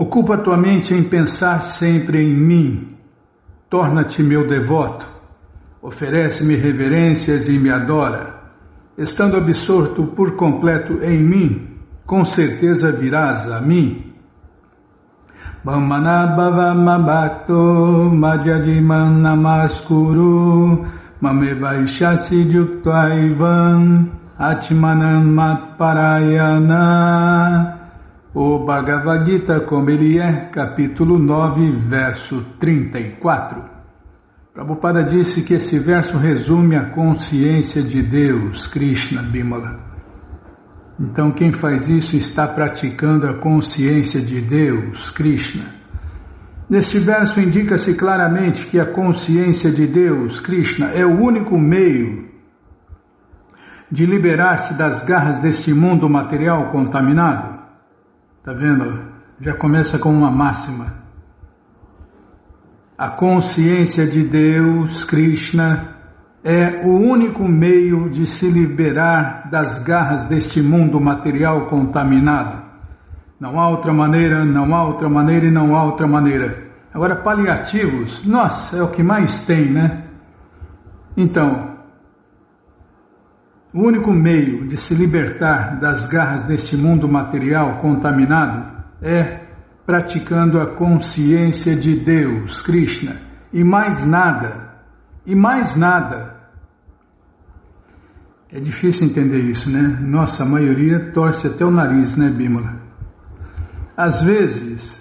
Ocupa tua mente em pensar sempre em mim. Torna-te meu devoto. Oferece-me reverências e me adora. Estando absorto por completo em mim, com certeza virás a mim. Bhamana bhakto madhyadiman namaskuru mamevaishasi yuktaivan atmanan matparayana. O Bhagavad Gita como ele é, capítulo 9, verso 34. Prabhupada disse que esse verso resume a consciência de Deus, Krishna, Bimala. Então quem faz isso está praticando a consciência de Deus, Krishna. Neste verso indica-se claramente que a consciência de Deus, Krishna, é o único meio de liberar-se das garras deste mundo material contaminado. Está vendo? Já começa com uma máxima. A consciência de Deus, Krishna, é o único meio de se liberar das garras deste mundo material contaminado. Não há outra maneira, não há outra maneira e não há outra maneira. Agora, paliativos, nossa, é o que mais tem, né? Então, o único meio de se libertar das garras deste mundo material contaminado é praticando a consciência de Deus, Krishna, e mais nada, e mais nada. É difícil entender isso, né? Nossa, a maioria torce até o nariz, né, Bimala? Às vezes,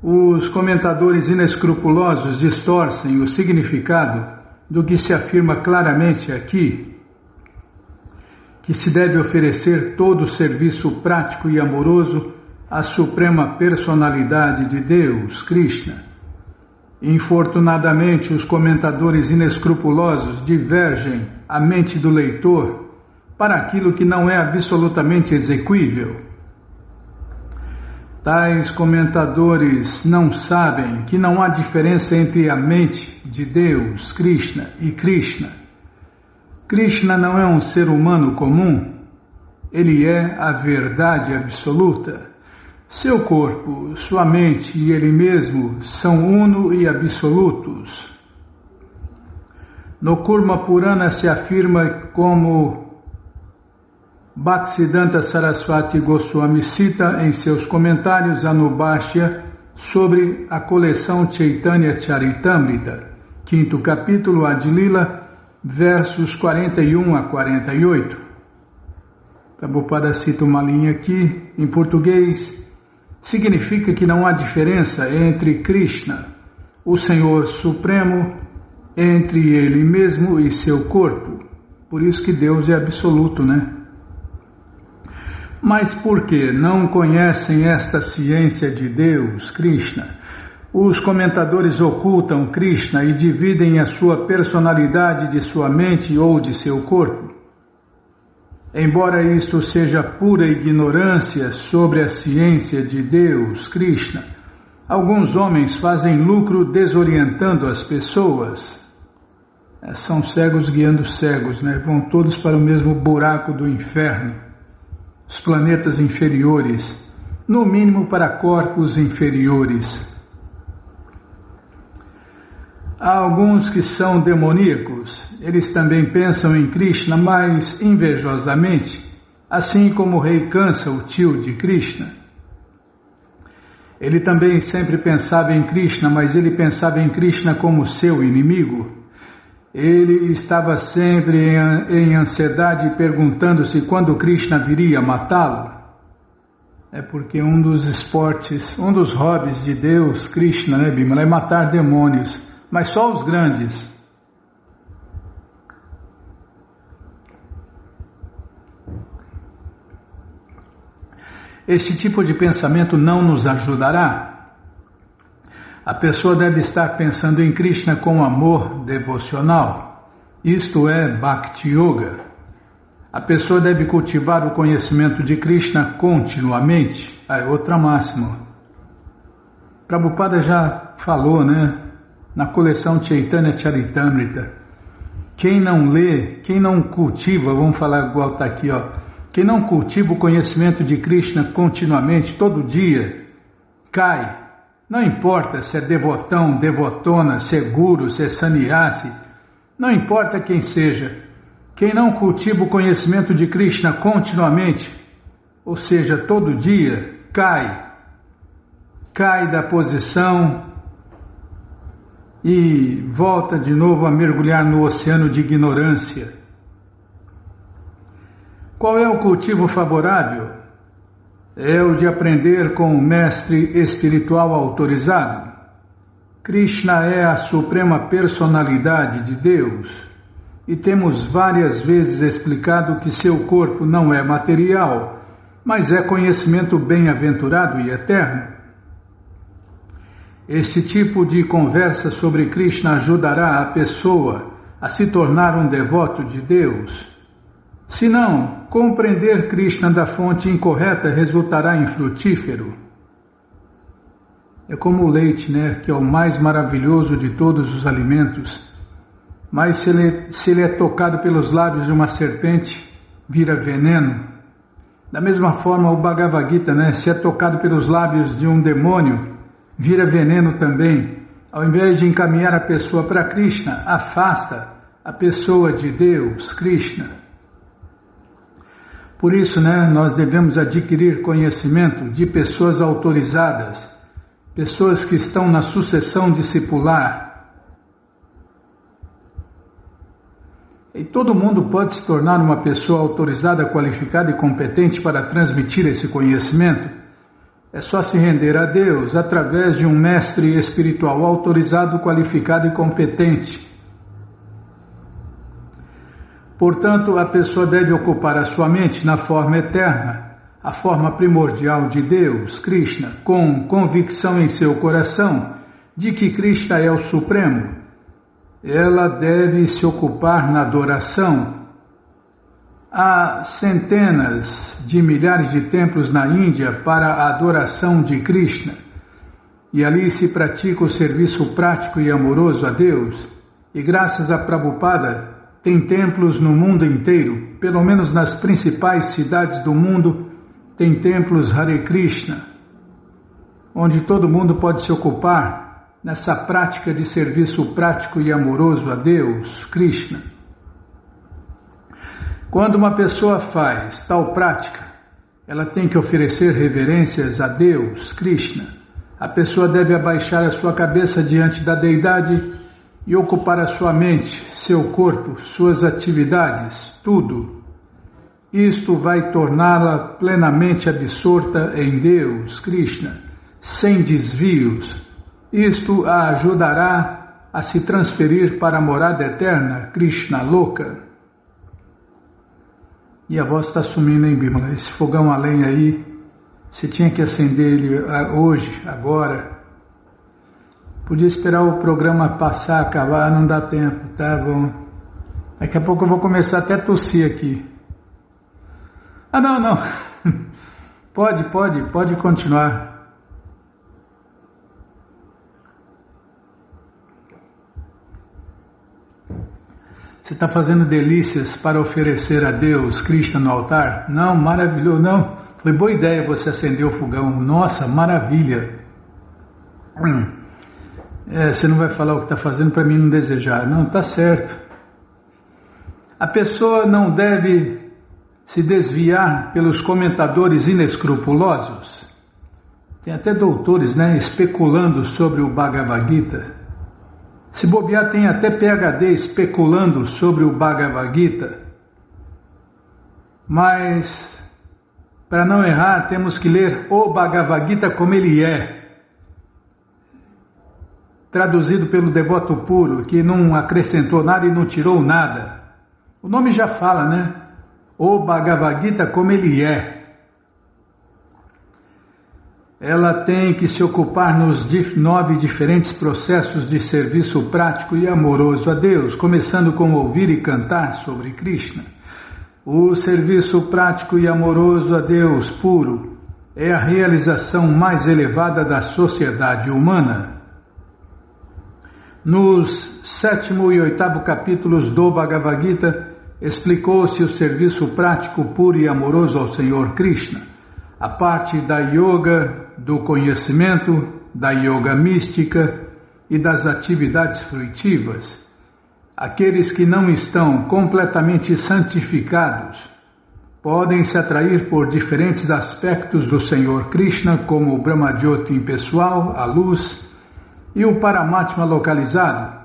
os comentadores inescrupulosos distorcem o significado do que se afirma claramente aqui, que se deve oferecer todo o serviço prático e amoroso à suprema personalidade de Deus, Krishna. Infortunadamente, os comentadores inescrupulosos divergem a mente do leitor para aquilo que não é absolutamente exequível. Tais comentadores não sabem que não há diferença entre a mente de Deus, Krishna, e Krishna. Krishna não é um ser humano comum, ele é a verdade absoluta. Seu corpo, sua mente e ele mesmo são uno e absolutos. No Kurma Purana se afirma como Bhaktisiddhanta Saraswati Goswami cita em seus comentários Anubhashya sobre a coleção Chaitanya Charitamrita, 5º capítulo Adilila, versos 41 a 48. Prabhupada cita uma linha aqui, em português, significa que não há diferença entre Krishna, o Senhor Supremo, entre Ele mesmo e seu corpo. Por isso que Deus é absoluto, né? Mas por que não conhecem esta ciência de Deus, Krishna? Os comentadores ocultam Krishna e dividem a sua personalidade de sua mente ou de seu corpo. Embora isto seja pura ignorância sobre a ciência de Deus, Krishna, alguns homens fazem lucro desorientando as pessoas. São cegos guiando cegos, né? Vão todos para o mesmo buraco do inferno. Os planetas inferiores, no mínimo para corpos inferiores. Há alguns que são demoníacos, eles também pensam em Krishna, mas invejosamente, assim como o rei Kansa, o tio de Krishna. Ele também sempre pensava em Krishna, mas ele pensava em Krishna como seu inimigo. Ele estava sempre em ansiedade, perguntando-se quando Krishna viria matá-lo. É porque um dos esportes, um dos hobbies de Deus, Krishna, né, Bimala, é matar demônios. Mas só os grandes. Este tipo de pensamento não nos ajudará. A pessoa deve estar pensando em Krishna com amor devocional. Isto é Bhakti Yoga. A pessoa deve cultivar o conhecimento de Krishna continuamente. É outra máxima. Prabhupada já falou, né? Na coleção Chaitanya Charitamrita. Quem não lê, quem não cultiva, vamos falar igual está aqui, ó. Quem não cultiva o conhecimento de Krishna continuamente, todo dia, cai. Não importa se é devotão, devotona, se é guru, se é sannyasi, não importa quem seja. Quem não cultiva o conhecimento de Krishna continuamente, ou seja, todo dia, cai da posição e volta de novo a mergulhar no oceano de ignorância. Qual é o cultivo favorável? É o de aprender com o mestre espiritual autorizado. Krishna é a suprema personalidade de Deus e temos várias vezes explicado que seu corpo não é material, mas é conhecimento bem-aventurado e eterno. Este tipo de conversa sobre Krishna ajudará a pessoa a se tornar um devoto de Deus. Se não, compreender Krishna da fonte incorreta resultará infrutífero. É como o leite, né, que é o mais maravilhoso de todos os alimentos, mas se ele é tocado pelos lábios de uma serpente, vira veneno. Da mesma forma, o Bhagavad Gita, né, se é tocado pelos lábios de um demônio, vira veneno também. Ao invés de encaminhar a pessoa para Krishna, afasta a pessoa de Deus, Krishna. Por isso, né, nós devemos adquirir conhecimento de pessoas autorizadas, pessoas que estão na sucessão discipular. E todo mundo pode se tornar uma pessoa autorizada, qualificada e competente para transmitir esse conhecimento. É só se render a Deus através de um mestre espiritual autorizado, qualificado e competente. Portanto, a pessoa deve ocupar a sua mente na forma eterna, a forma primordial de Deus, Krishna, com convicção em seu coração de que Krishna é o Supremo. Ela deve se ocupar na adoração. Há centenas de milhares de templos na Índia para a adoração de Krishna, e ali se pratica o serviço prático e amoroso a Deus, e graças a Prabhupada, tem templos no mundo inteiro, pelo menos nas principais cidades do mundo, tem templos Hare Krishna, onde todo mundo pode se ocupar nessa prática de serviço prático e amoroso a Deus, Krishna. Quando uma pessoa faz tal prática, ela tem que oferecer reverências a Deus, Krishna. A pessoa deve abaixar a sua cabeça diante da deidade e ocupar a sua mente, seu corpo, suas atividades, tudo. Isto vai torná-la plenamente absorta em Deus, Krishna, sem desvios. Isto a ajudará a se transferir para a morada eterna, Krishna Loka. E a voz está sumindo, hein, Bimala? Esse fogão a lenha aí, você tinha que acender ele hoje, agora. Podia esperar o programa passar, acabar, não dá tempo, tá bom? Daqui a pouco eu vou começar até a tossir aqui. Ah, não. Pode continuar. Você está fazendo delícias para oferecer a Deus, Krishna no altar? Não, maravilhoso, não. Foi boa ideia você acender o fogão. Nossa, maravilha. Você não vai falar o que está fazendo para mim não desejar. Não, está certo. A pessoa não deve se desviar pelos comentadores inescrupulosos. Tem até doutores, né, especulando sobre o Bhagavad Gita. Se bobear, tem até PhD especulando sobre o Bhagavad Gita. Mas, para não errar, temos que ler o Bhagavad Gita como ele é. Traduzido pelo devoto puro, que não acrescentou nada e não tirou nada. O nome já fala, né? O Bhagavad Gita como ele é. Ela tem que se ocupar nos 9 diferentes processos de serviço prático e amoroso a Deus, começando com ouvir e cantar sobre Krishna. O serviço prático e amoroso a Deus puro é a realização mais elevada da sociedade humana. Nos 7º e 8º capítulos do Bhagavad Gita, explicou-se o serviço prático puro e amoroso ao Senhor Krishna, a parte da yoga do conhecimento, da yoga mística e das atividades fruitivas. Aqueles que não estão completamente santificados podem se atrair por diferentes aspectos do Senhor Krishna, como o Brahmajyoti impessoal, a luz, e o Paramatma localizado,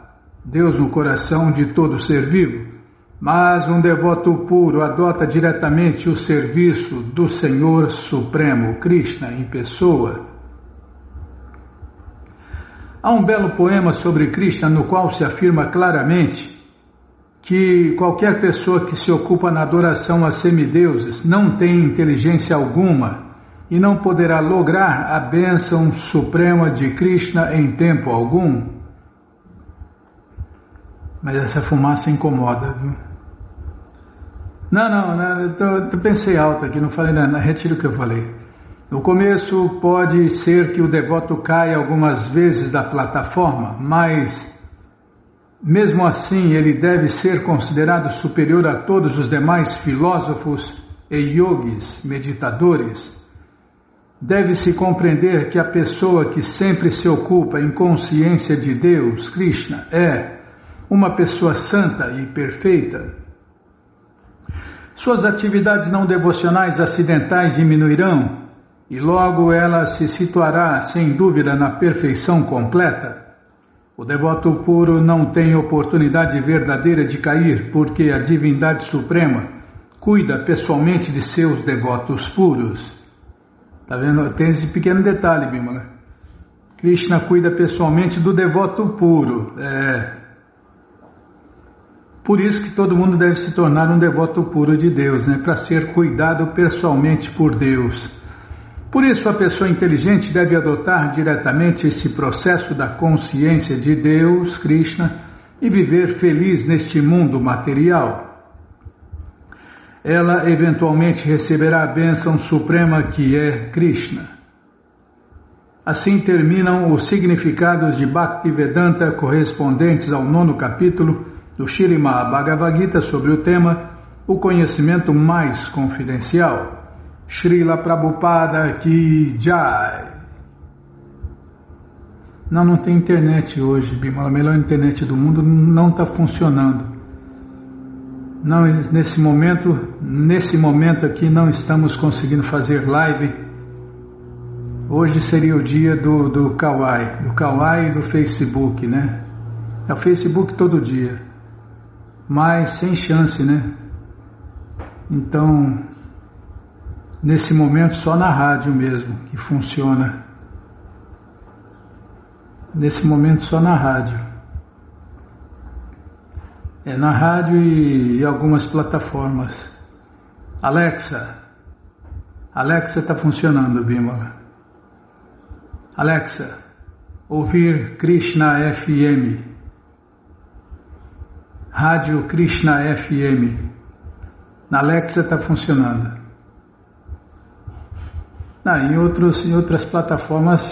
Deus no coração de todo ser vivo. Mas um devoto puro adota diretamente o serviço do Senhor Supremo, Krishna em pessoa. Há um belo poema sobre Krishna no qual se afirma claramente que qualquer pessoa que se ocupa na adoração a semideuses não tem inteligência alguma e não poderá lograr a bênção suprema de Krishna em tempo algum. Mas essa fumaça incomoda, viu? Não, eu pensei alto aqui, não falei nada, retiro o que eu falei. No começo pode ser que o devoto caia algumas vezes da plataforma, mas mesmo assim ele deve ser considerado superior a todos os demais filósofos e yogis, meditadores. Deve-se compreender que a pessoa que sempre se ocupa em consciência de Deus, Krishna, é uma pessoa santa e perfeita. Suas atividades não devocionais acidentais diminuirão e logo ela se situará, sem dúvida, na perfeição completa. O devoto puro não tem oportunidade verdadeira de cair, porque a divindade suprema cuida pessoalmente de seus devotos puros. Está vendo? Tem esse pequeno detalhe, Bimala. Krishna cuida pessoalmente do devoto puro. Por isso que todo mundo deve se tornar um devoto puro de Deus, né? Para ser cuidado pessoalmente por Deus. Por isso a pessoa inteligente deve adotar diretamente esse processo da consciência de Deus, Krishna, e viver feliz neste mundo material. Ela eventualmente receberá a bênção suprema que é Krishna. Assim terminam os significados de Bhaktivedanta correspondentes ao 9º capítulo do Śrīmad Bhagavad Gita sobre o tema O Conhecimento Mais Confidencial. Srila Prabhupada Ki Jai. Não tem internet hoje, Bimala. A melhor internet do mundo não está funcionando. Não, nesse momento aqui não estamos conseguindo fazer live. Hoje seria o dia do Kawaii e do Facebook, né? É o Facebook todo dia, mas sem chance, né? Então, nesse momento só na rádio mesmo que funciona. Nesse momento só na rádio. Na rádio e algumas plataformas. Alexa está funcionando, Bimala. Alexa, ouvir Krishna FM. Rádio Krishna FM. Na Alexa está funcionando. Em outras plataformas,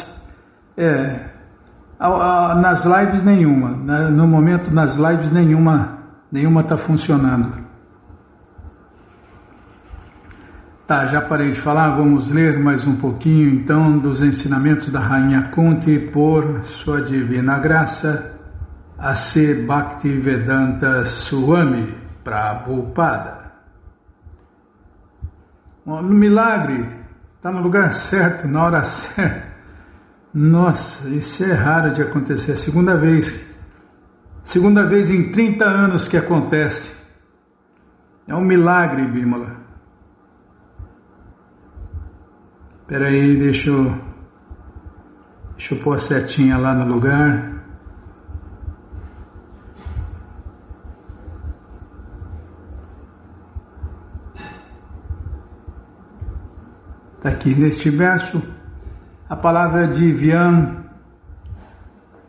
nas lives nenhuma. No momento, nas lives nenhuma está funcionando. Já parei de falar, vamos ler mais um pouquinho então dos ensinamentos da Rainha Kunti por sua divina graça, A.C. Bhaktivedanta Swami Prabhupada. No milagre, está no lugar certo, na hora certa. Nossa, isso é raro de acontecer, segunda vez em 30 anos que acontece. É um milagre, Bimala. Espera aí, deixa eu pôr a setinha lá no lugar. Está aqui neste verso, a palavra Divyam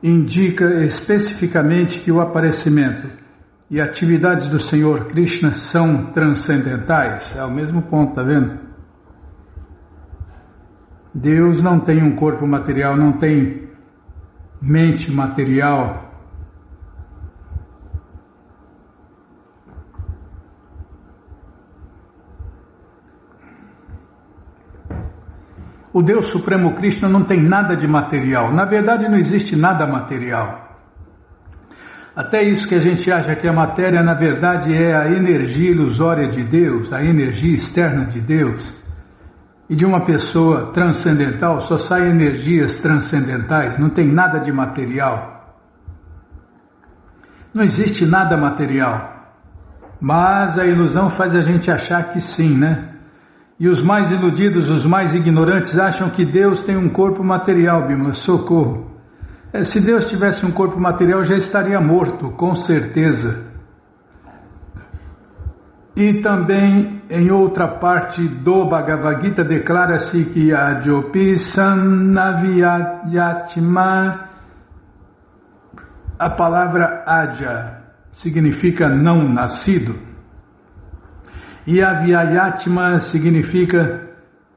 indica especificamente que o aparecimento e atividades do Senhor Krishna são transcendentais. É o mesmo ponto, tá vendo? Deus não tem um corpo material, não tem mente material. O Deus Supremo Krishna não tem nada de material. Na verdade, não existe nada material. Até isso que a gente acha que a matéria, na verdade, é a energia ilusória de Deus, a energia externa de Deus. E de uma pessoa transcendental só saem energias transcendentais, não tem nada de material. Não existe nada material. Mas a ilusão faz a gente achar que sim, né? E os mais iludidos, os mais ignorantes acham que Deus tem um corpo material, Bimala, socorro. Se Deus tivesse um corpo material, já estaria morto, com certeza. E também, em outra parte do Bhagavad Gita, declara-se que Adyopi Sannavyatma, a palavra Adya significa não nascido, e Avyayatma significa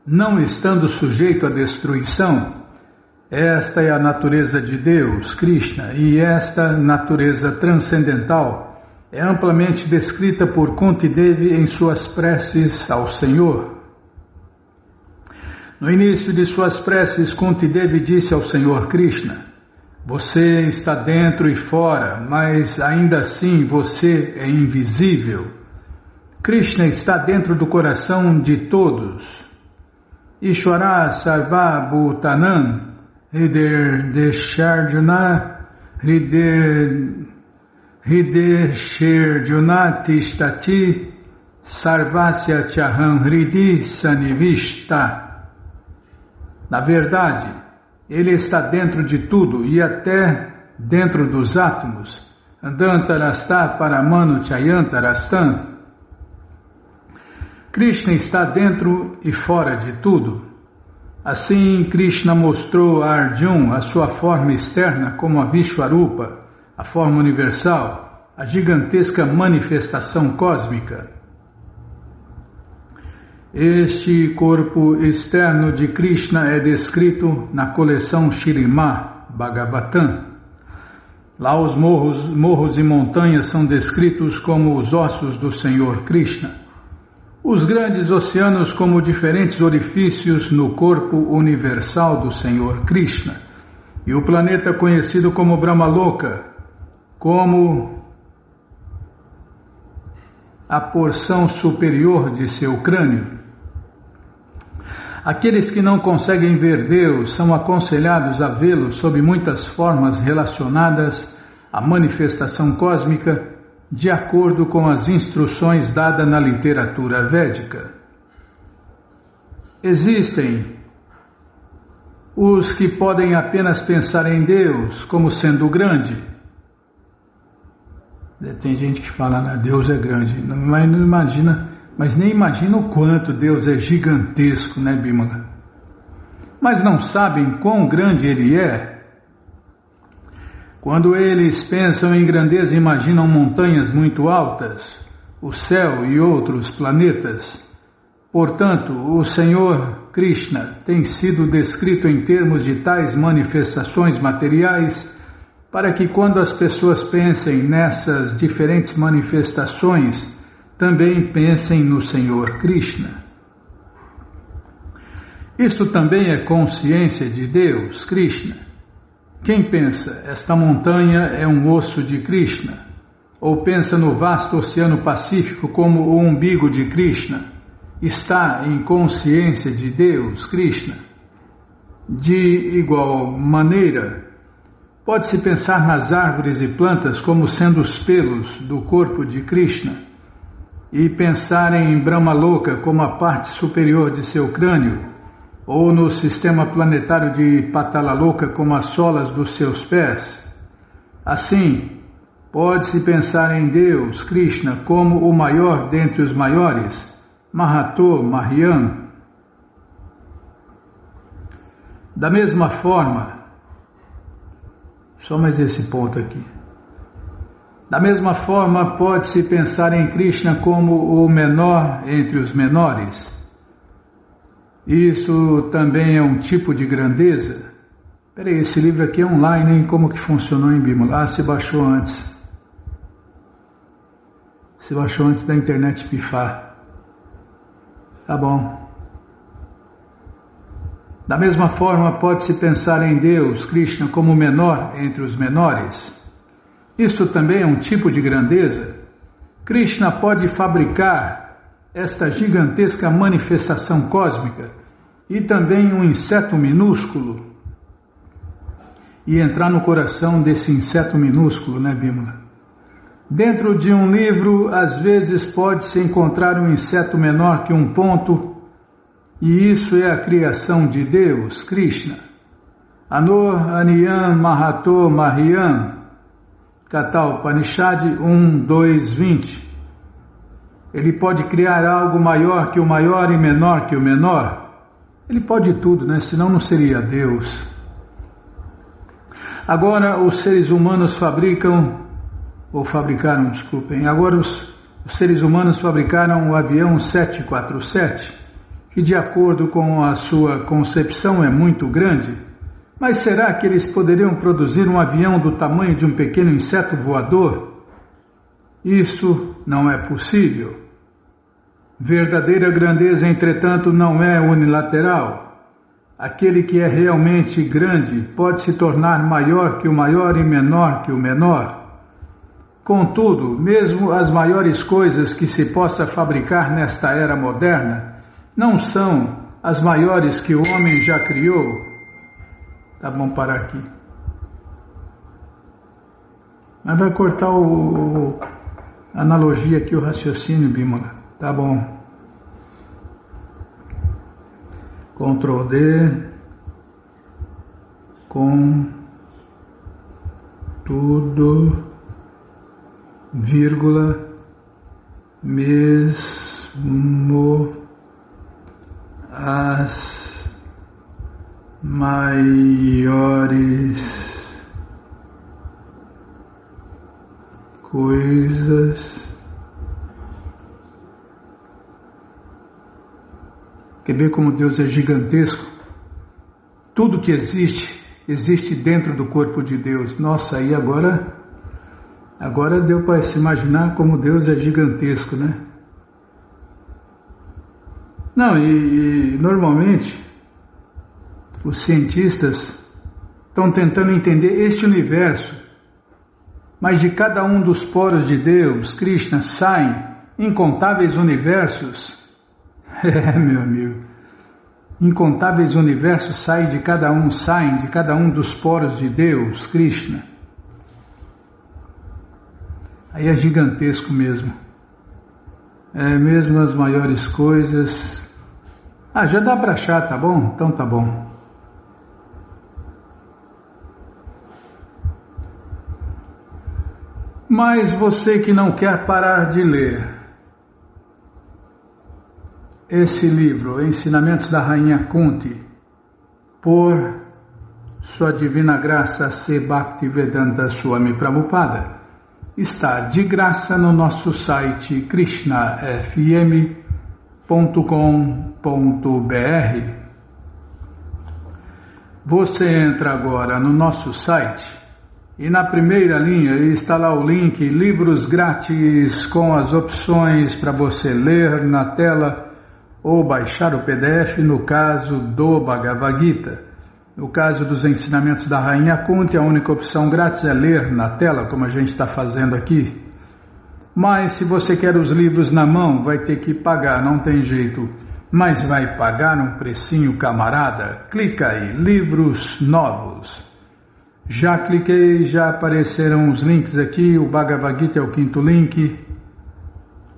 não estando sujeito à destruição. Esta é a natureza de Deus, Krishna, e esta natureza transcendental é amplamente descrita por Kunti Devi em suas preces ao Senhor. No início de suas preces, Kunti Devi disse ao Senhor Krishna: você está dentro e fora, mas ainda assim você é invisível. Krishna está dentro do coração de todos. Ishvara Sarva Bhutanam Hridesharjuna Hridesharjuna Tishtati Sarvasya Chaham Hridi Sanivishta. Na verdade, ele está dentro de tudo e até dentro dos átomos. Andantarasta Paramanu Chayantarastam. Krishna está dentro e fora de tudo. Assim, Krishna mostrou a Arjuna a sua forma externa como a Vishwarupa, a forma universal, a gigantesca manifestação cósmica. Este corpo externo de Krishna é descrito na coleção Śrīmad Bhagavatam. Lá os morros e montanhas são descritos como os ossos do Senhor Krishna. Os grandes oceanos como diferentes orifícios no corpo universal do Senhor Krishna, e o planeta conhecido como Brahmaloka, como a porção superior de seu crânio. Aqueles que não conseguem ver Deus são aconselhados a vê-lo sob muitas formas relacionadas à manifestação cósmica, de acordo com as instruções dadas na literatura védica. Existem os que podem apenas pensar em Deus como sendo grande. Tem gente que fala, né, Deus é grande, mas não imagina, mas nem imagina o quanto Deus é gigantesco, né, Bimala? Mas não sabem quão grande Ele é. Quando eles pensam em grandeza, imaginam montanhas muito altas, o céu e outros planetas. Portanto, o Senhor Krishna tem sido descrito em termos de tais manifestações materiais, para que quando as pessoas pensem nessas diferentes manifestações, também pensem no Senhor Krishna. Isto também é consciência de Deus, Krishna. Quem pensa, esta montanha é um osso de Krishna, ou pensa no vasto Oceano Pacífico como o umbigo de Krishna, está em consciência de Deus, Krishna. De igual maneira, pode-se pensar nas árvores e plantas como sendo os pelos do corpo de Krishna, e pensar em Brahmaloka como a parte superior de seu crânio, ou no sistema planetário de Patalaloka como as solas dos seus pés. Assim, pode-se pensar em Deus, Krishna, como o maior dentre os maiores, Mahato Mahyam. Da mesma forma, só mais esse ponto aqui. Da mesma forma, pode-se pensar em Krishna como o menor entre os menores. Isso também é um tipo de grandeza. Peraí, esse livro aqui é online, hein? Como que funcionou em Bimala? Ah, se baixou antes. Se baixou antes da internet pifar. Tá bom. Da mesma forma, pode-se pensar em Deus, Krishna, como o menor entre os menores. Isto também é um tipo de grandeza. Krishna pode fabricar esta gigantesca manifestação cósmica e também um inseto minúsculo e entrar no coração desse inseto minúsculo, né, Bimala? Dentro de um livro, às vezes pode-se encontrar um inseto menor que um ponto, e isso é a criação de Deus, Krishna. Anor Aniyam Mahato Mahiyam, Katha Upanishad 1, 2, 20. Ele pode criar algo maior que o maior e menor que o menor. Ele pode tudo, né? Senão não seria Deus. Agora os seres humanos agora os seres humanos fabricaram o avião 747, que de acordo com a sua concepção é muito grande, mas será que eles poderiam produzir um avião do tamanho de um pequeno inseto voador? Isso não é possível. Verdadeira grandeza, entretanto, não é unilateral. Aquele que é realmente grande pode se tornar maior que o maior e menor que o menor. Contudo, mesmo as maiores coisas que se possa fabricar nesta era moderna não são as maiores que o homem já criou. Tá bom parar aqui. Mas vai cortar a analogia aqui, o raciocínio, Bimala. Tá bom. Ctrl D. Com tudo, vírgula, mesmo as maiores coisas. Quer ver como Deus é gigantesco? Tudo que existe dentro do corpo de Deus. Nossa, aí agora deu para se imaginar como Deus é gigantesco, né? Não, e normalmente os cientistas estão tentando entender este universo, mas de cada um dos poros de Deus, Krishna, saem incontáveis universos. Meu amigo, incontáveis universos saem de cada um dos poros de Deus, Krishna. Aí é gigantesco mesmo. É mesmo as maiores coisas. Já dá para achar, tá bom? Então tá bom. Mas você que não quer parar de ler esse livro, Ensinamentos da Rainha Kunti, por Sua Divina Graça C. Bhaktivedanta Swami Prabhupada, está de graça no nosso site krishnafm.com.br. Você entra agora no nosso site e na primeira linha está lá o link Livros Grátis, com as opções para você ler na tela ou baixar o PDF, no caso do Bhagavad Gita. No caso dos ensinamentos da Rainha Kunti, a única opção grátis é ler na tela, como a gente está fazendo aqui. Mas se você quer os livros na mão, vai ter que pagar, não tem jeito. Mas vai pagar um precinho, camarada? Clica aí, livros novos. Já cliquei, já apareceram os links aqui, o Bhagavad Gita é o 5º link.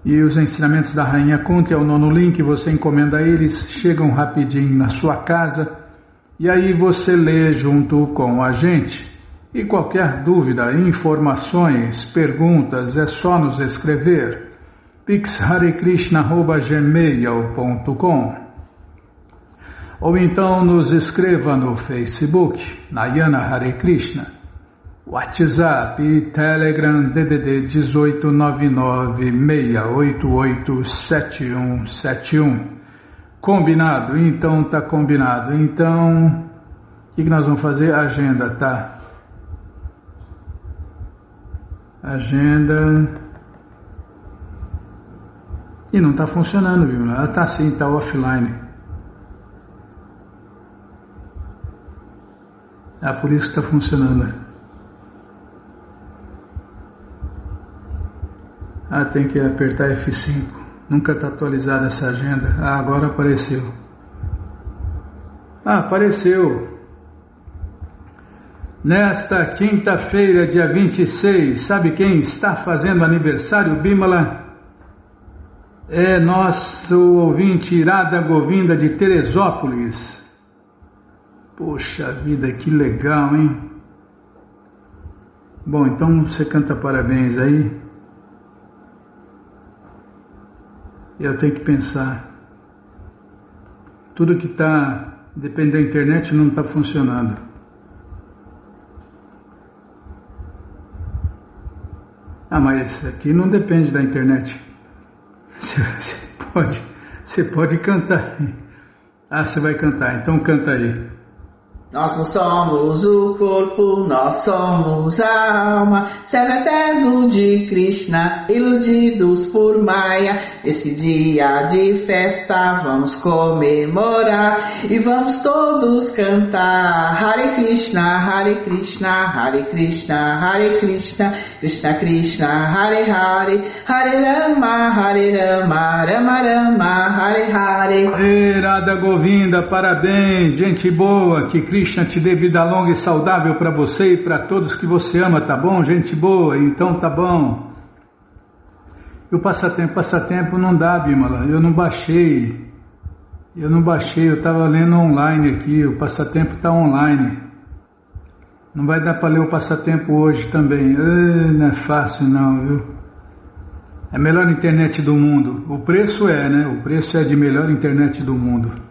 E os ensinamentos da Rainha Kunti é o 9º link, você encomenda eles, chegam rapidinho na sua casa, e aí você lê junto com a gente. E qualquer dúvida, informações, perguntas, é só nos escrever. pixharekrishna@gmail.com. Ou então nos escreva no Facebook, Nayana Hare Krishna. WhatsApp e Telegram DDD 18996887171. Combinado? Então tá combinado. Então, o que nós vamos fazer? Agenda, tá? Agenda. E não tá funcionando, viu? Ela tá assim, tá offline. Ah, por isso que está funcionando. Ah, tem que apertar F5. Nunca está atualizada essa agenda. Ah, agora apareceu. Ah, apareceu. Nesta quinta-feira, dia 26, sabe quem está fazendo aniversário, Bimala? É nosso ouvinte Irada Govinda de Teresópolis. Poxa vida, que legal, hein? Bom, então você canta parabéns aí. Eu tenho que pensar. Tudo que está, depende da internet, não está funcionando. Ah, mas aqui não depende da internet. Você pode cantar. Ah, você vai cantar, então canta aí. Nós não somos o corpo, nós somos a alma, servo eterno de Krishna, iludidos por Maya. Esse dia de festa vamos comemorar e vamos todos cantar Hare Krishna, Hare Krishna, Hare Krishna, Hare Krishna, Krishna Krishna, Hare Hare, Hare Rama, Rama Rama, Hare Hare. Radha Govinda, parabéns, gente boa, que Krishna te dê vida longa e saudável para você e para todos que você ama, tá bom? Gente boa, então tá bom. E o passatempo não dá, Bimala, eu não baixei, eu estava lendo online aqui, o passatempo está online. Não vai dar para ler o passatempo hoje também, não é fácil não, viu? É a melhor internet do mundo, o preço é, né? O preço é de melhor internet do mundo.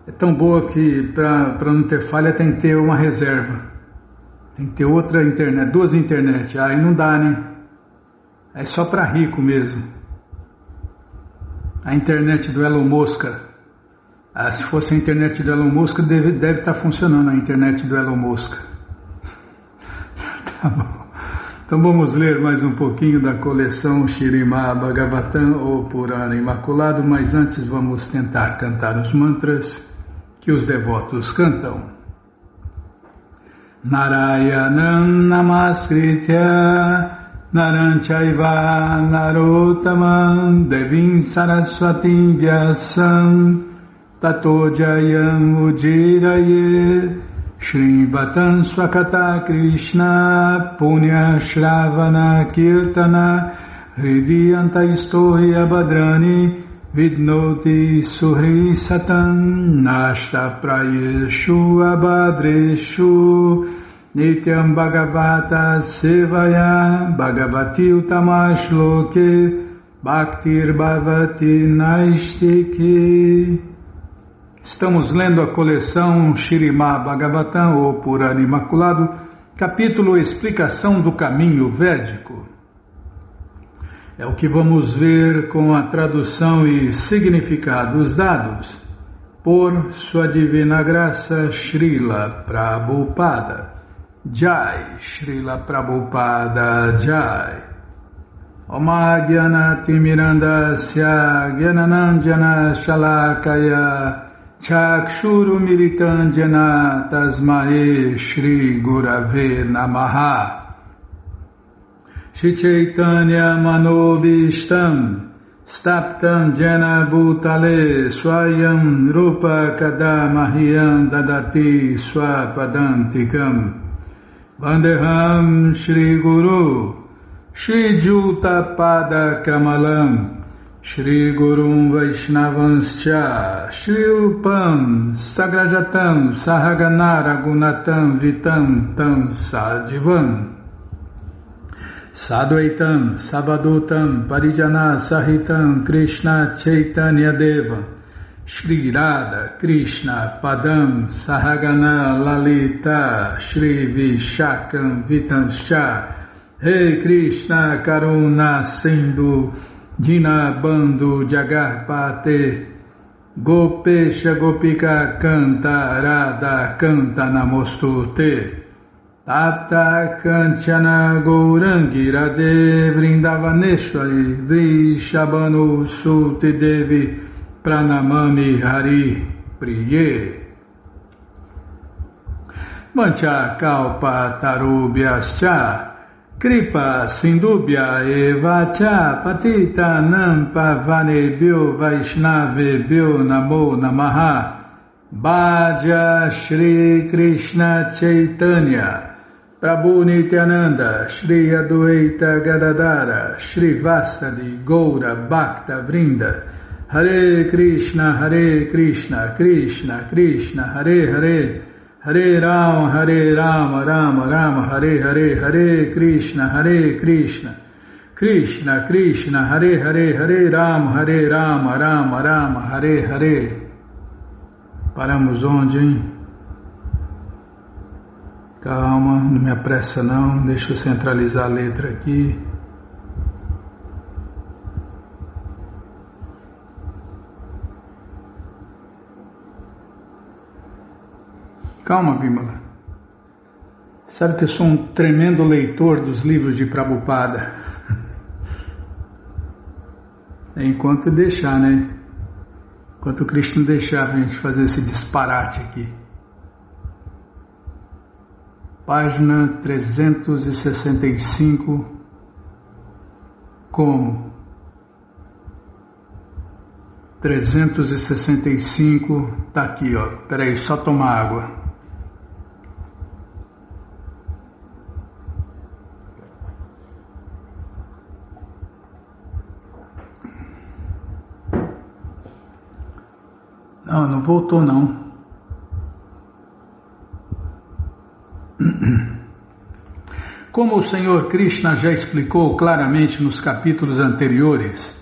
É tão boa que para não ter falha tem que ter uma reserva. Tem que ter outra internet, duas internet. Aí não dá, né? É só para rico mesmo. A internet do Elon Musk. Ah, se fosse a internet do Elon Musk, deve estar funcionando a internet do Elon Musk. Tá bom. Então vamos ler mais um pouquinho da coleção Śrīmad Bhagavatam ou Purana Imaculado, mas antes vamos tentar cantar os mantras que os devotos cantam. Narayanam Namaskritya Naram Chaiva Narottamam Devim Saraswatim Vyasam Tato Jayam Ujiraye Shrivatam Swakata Krishna Punya Shravana Kirtana Hridiyanta Istohi Abhadrani Vidnoti Suhri Satan Nashta Prayeshu Abhadreshu Nityam Bhagavata Sevaya Bhagavati Utamash Loke Bhaktir Bhavati Naistiki. Estamos lendo a coleção Śrīmad Bhagavatam ou Purana Imaculado, capítulo Explicação do Caminho Védico. É o que vamos ver com a tradução e significados dados por Sua Divina Graça Srila Prabhupada. Jai, Srila Prabhupada Jai. Oma Gyanati Mirandasya Gyananandjana Shalakaya Chakshuru Militandjana Tasmae Shri Gurave Namaha. Shri Chaitanya Manobishtam Staptam Jena Bhutale Swayam Rupa Kadamahyam Dadati Swapadantikam Vandeham Shri Guru Shri Juta Pada Kamalam Shri Gurum Vaishnavanscha Shri Upam Sagrajatam Sahagana Ragunatam Vitam Tam Sadivam Sadvaitam Savadutam Parijana Sahitam Krishna Chaitanya Deva Shri Radha Krishna Padam Sahagana Lalita Shri Vishakam Vitanscha Rei Krishna Karuna Sindhu Dinabandhu Jagarpate Gopesha Gopika Canta Radha Canta Namostute Tata Kanchana Gourangi Radhe Vrindavaneshwari Vrishabhanu Suti Devi Pranamami Hari Priye. Vancha kalpa tarubhyascha kripa sindubhya eva cha patita nam pavanebhyo vaishnavebhyo namo namaha. Bhaja Shri Krishna Chaitanya Prabhu Nityananda Shri Adwaita Gadadara Shri Vasadi Goura Bhakta Vrinda Hare Krishna Krishna Krishna Hare Hare Hare Rama Rama Rama Hare Hare Hare Krishna Krishna Krishna Hare Hare Hare Rama Rama Rama Hare Hare. Paramos onde, hein? Calma, não me apressa não, deixa eu centralizar a letra aqui. Calma, Bimala. Sabe que eu sou um tremendo leitor dos livros de Prabhupada. Enquanto deixar, né? Enquanto o Krishna deixar a gente fazer esse disparate aqui. Página 365. Como? 365. Tá aqui, ó. Peraí, só tomar água. Não voltou não. Como o Senhor Krishna já explicou claramente nos capítulos anteriores,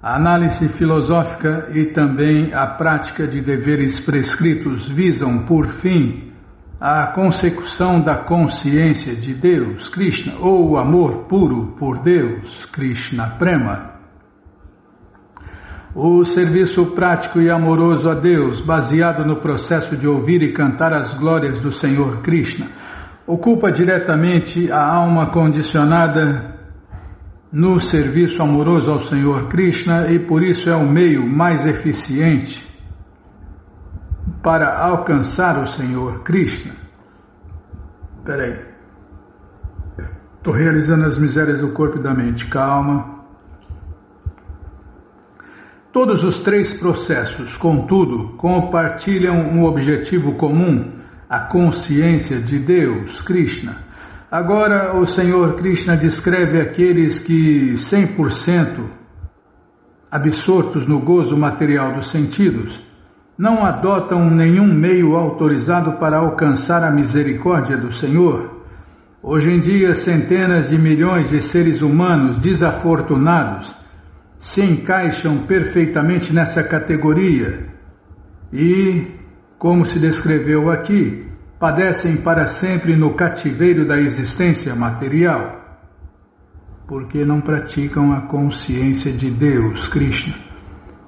a análise filosófica e também a prática de deveres prescritos visam, por fim, a consecução da consciência de Deus, Krishna, ou o amor puro por Deus, Krishna Prema. O serviço prático e amoroso a Deus, baseado no processo de ouvir e cantar as glórias do Senhor Krishna, ocupa diretamente a alma condicionada no serviço amoroso ao Senhor Krishna e por isso é o meio mais eficiente para alcançar o Senhor Krishna. Espera aí. Estou realizando as misérias do corpo e da mente. Calma. Todos os três processos, contudo, compartilham um objetivo comum, a consciência de Deus, Krishna. Agora, o Senhor Krishna descreve aqueles que, 100% absortos no gozo material dos sentidos, não adotam nenhum meio autorizado para alcançar a misericórdia do Senhor. Hoje em dia, centenas de milhões de seres humanos desafortunados se encaixam perfeitamente nessa categoria e, como se descreveu aqui, padecem para sempre no cativeiro da existência material, porque não praticam a consciência de Deus, Krishna.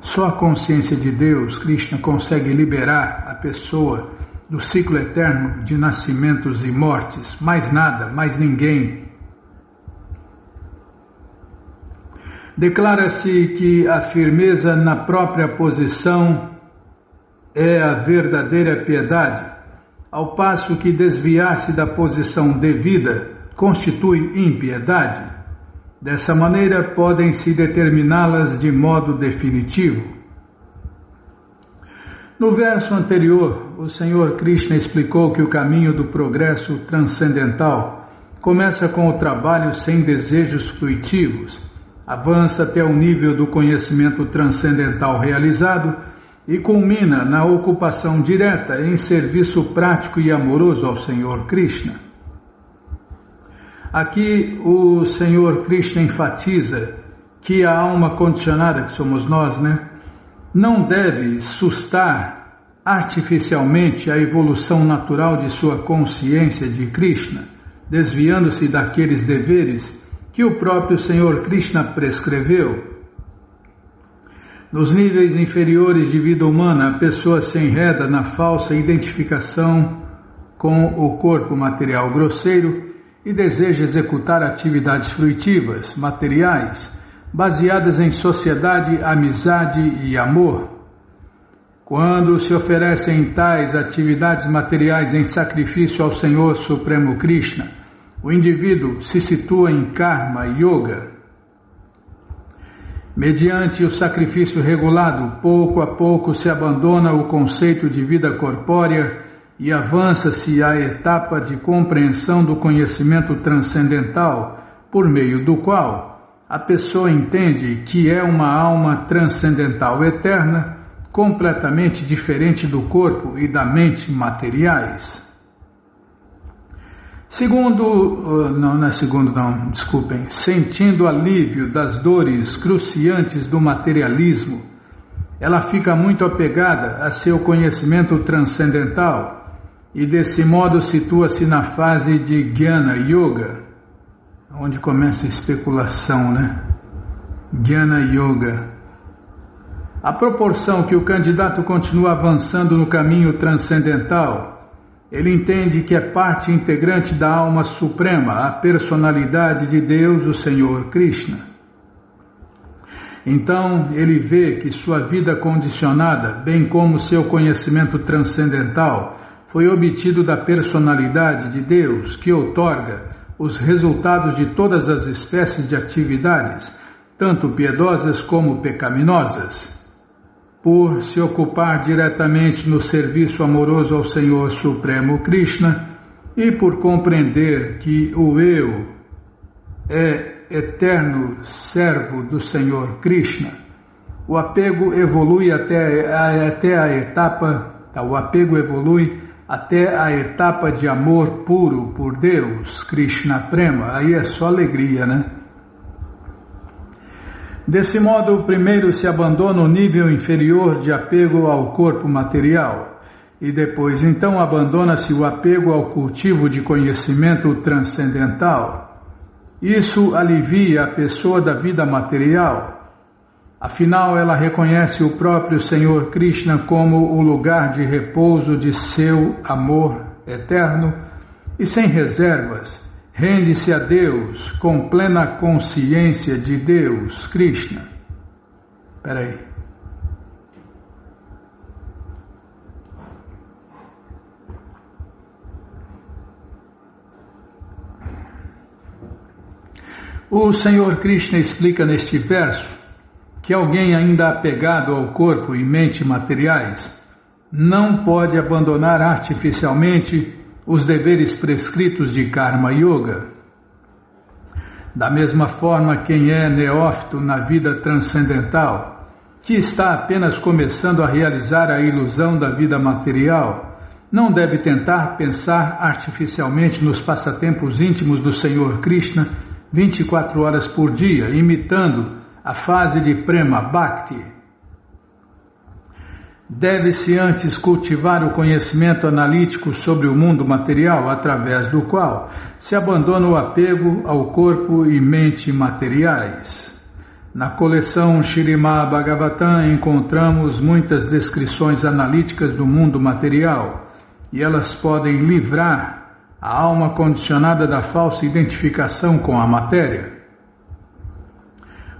Só a consciência de Deus, Krishna, consegue liberar a pessoa do ciclo eterno de nascimentos e mortes, mais nada, mais ninguém. Declara-se que a firmeza na própria posição é a verdadeira piedade, ao passo que desviar-se da posição devida constitui impiedade. Dessa maneira podem-se determiná-las de modo definitivo. No verso anterior, o Senhor Krishna explicou que o caminho do progresso transcendental começa com o trabalho sem desejos fruitivos, avança até o nível do conhecimento transcendental realizado e culmina na ocupação direta em serviço prático e amoroso ao Senhor Krishna. Aqui o Senhor Krishna enfatiza que a alma condicionada, que somos nós, não deve sustar artificialmente a evolução natural de sua consciência de Krishna, desviando-se daqueles deveres que o próprio Senhor Krishna prescreveu. Nos níveis inferiores de vida humana, a pessoa se enreda na falsa identificação com o corpo material grosseiro e deseja executar atividades fruitivas, materiais, baseadas em sociedade, amizade e amor. Quando se oferecem tais atividades materiais em sacrifício ao Senhor Supremo Krishna, o indivíduo se situa em Karma Yoga. Mediante o sacrifício regulado, pouco a pouco se abandona o conceito de vida corpórea e avança-se à etapa de compreensão do conhecimento transcendental, por meio do qual a pessoa entende que é uma alma transcendental eterna, completamente diferente do corpo e da mente materiais. Sentindo alívio das dores cruciantes do materialismo, ela fica muito apegada a seu conhecimento transcendental e desse modo situa-se na fase de Jnana Yoga, onde começa a especulação, Jnana Yoga. À proporção que o candidato continua avançando no caminho transcendental, ele entende que é parte integrante da alma suprema, a personalidade de Deus, o Senhor Krishna. Então, ele vê que sua vida condicionada, bem como seu conhecimento transcendental, foi obtido da personalidade de Deus, que outorga os resultados de todas as espécies de atividades, tanto piedosas como pecaminosas. Por se ocupar diretamente no serviço amoroso ao Senhor Supremo Krishna e por compreender que o Eu é eterno servo do Senhor Krishna, o apego evolui até a etapa de amor puro por Deus, Krishna Prema. Aí é só alegria, Desse modo, primeiro se abandona o nível inferior de apego ao corpo material e depois então abandona-se o apego ao cultivo de conhecimento transcendental. Isso alivia a pessoa da vida material. Afinal, ela reconhece o próprio Senhor Krishna como o lugar de repouso de seu amor eterno e sem reservas, rende-se a Deus com plena consciência de Deus, Krishna. Espera aí. O Senhor Krishna explica neste verso que alguém ainda apegado ao corpo e mente materiais não pode abandonar artificialmente os deveres prescritos de Karma Yoga. Da mesma forma, quem é neófito na vida transcendental, que está apenas começando a realizar a ilusão da vida material, não deve tentar pensar artificialmente nos passatempos íntimos do Senhor Krishna 24 horas por dia, imitando a fase de Prema Bhakti. Deve-se antes cultivar o conhecimento analítico sobre o mundo material, através do qual se abandona o apego ao corpo e mente materiais. Na coleção Śrīmad Bhagavatam encontramos muitas descrições analíticas do mundo material, e elas podem livrar a alma condicionada da falsa identificação com a matéria.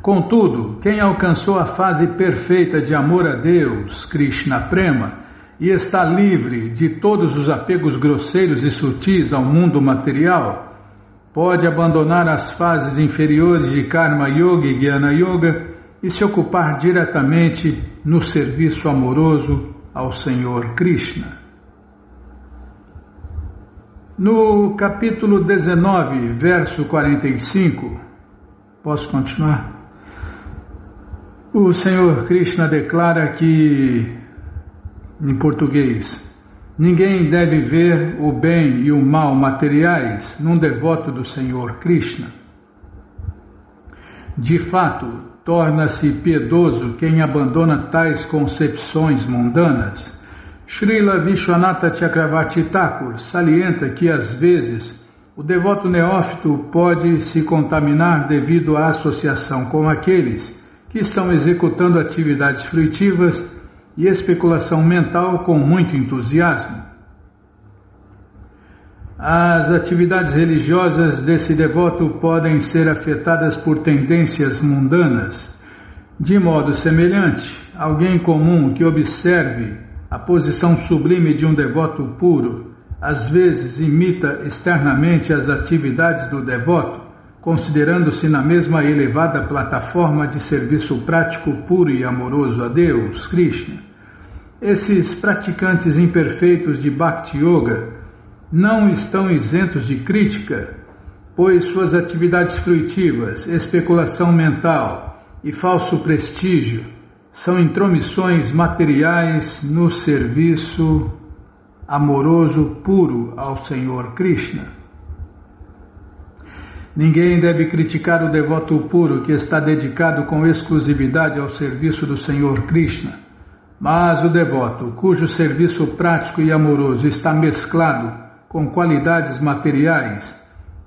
Contudo, quem alcançou a fase perfeita de amor a Deus, Krishna Prema, e está livre de todos os apegos grosseiros e sutis ao mundo material, pode abandonar as fases inferiores de Karma Yoga e Jnana Yoga e se ocupar diretamente no serviço amoroso ao Senhor Krishna. No capítulo 19, verso 45, posso continuar? O Senhor Krishna declara que, em português, ninguém deve ver o bem e o mal materiais num devoto do Senhor Krishna. De fato, torna-se piedoso quem abandona tais concepções mundanas. Srila Vishwanatha Chakravarti Thakur salienta que, às vezes, o devoto neófito pode se contaminar devido à associação com aqueles que estão executando atividades fruitivas e especulação mental com muito entusiasmo. As atividades religiosas desse devoto podem ser afetadas por tendências mundanas, De modo semelhante, alguém comum que observe a posição sublime de um devoto puro, às vezes imita externamente as atividades do devoto, considerando-se na mesma elevada plataforma de serviço prático puro e amoroso a Deus, Krishna. Esses praticantes imperfeitos de Bhakti Yoga não estão isentos de crítica, pois suas atividades fruitivas, especulação mental e falso prestígio são intromissões materiais no serviço amoroso puro ao Senhor Krishna. Ninguém deve criticar o devoto puro que está dedicado com exclusividade ao serviço do Senhor Krishna, mas o devoto cujo serviço prático e amoroso está mesclado com qualidades materiais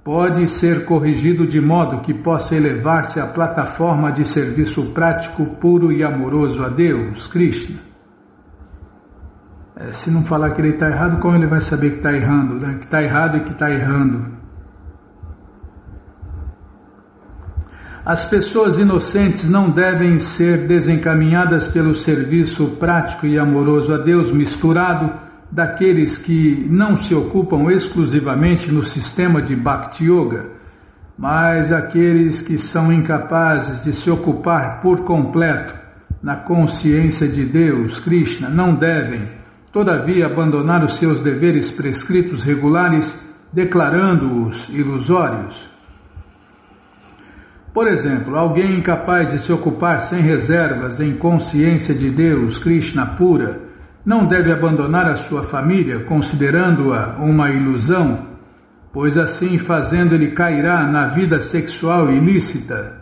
pode ser corrigido de modo que possa elevar-se à plataforma de serviço prático puro e amoroso a Deus, Krishna. Se não falar que ele está errado, como ele vai saber que está errando, né? Que está errado e que está errando? As pessoas inocentes não devem ser desencaminhadas pelo serviço prático e amoroso a Deus misturado daqueles que não se ocupam exclusivamente no sistema de Bhakti Yoga, mas aqueles que são incapazes de se ocupar por completo na consciência de Deus, Krishna, não devem, todavia, abandonar os seus deveres prescritos regulares, declarando-os ilusórios. Por exemplo, alguém incapaz de se ocupar sem reservas em consciência de Deus, Krishna pura, não deve abandonar a sua família, considerando-a uma ilusão, pois assim fazendo ele cairá na vida sexual ilícita.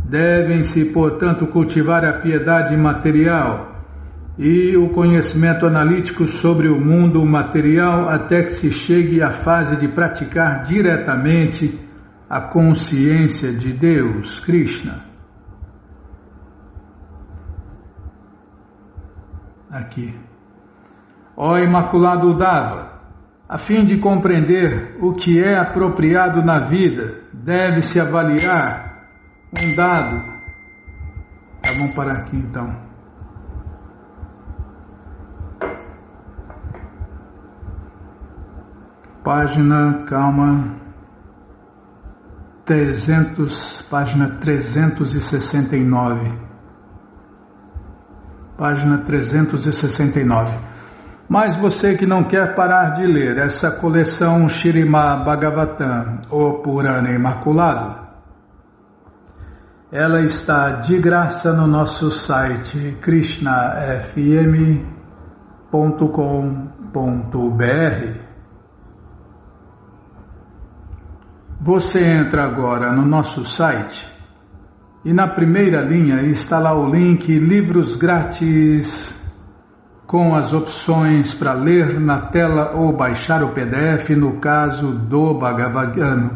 Devem-se, portanto, cultivar a piedade material e o conhecimento analítico sobre o mundo material até que se chegue à fase de praticar diretamente a consciência de Deus, Krishna. Aqui. Ó Imaculado Uddhava, a fim de compreender o que é apropriado na vida, deve-se avaliar um dado. Vamos parar aqui então. Página, calma. Página 369. Página 369. Mas você que não quer parar de ler essa coleção Śrīmad Bhagavatam, o Purana Imaculado, ela está de graça no nosso site krishnafm.com.br. Você entra agora no nosso site e na primeira linha está lá o link Livros Grátis com as opções para ler na tela ou baixar o PDF no caso do Bhagavad Gita, no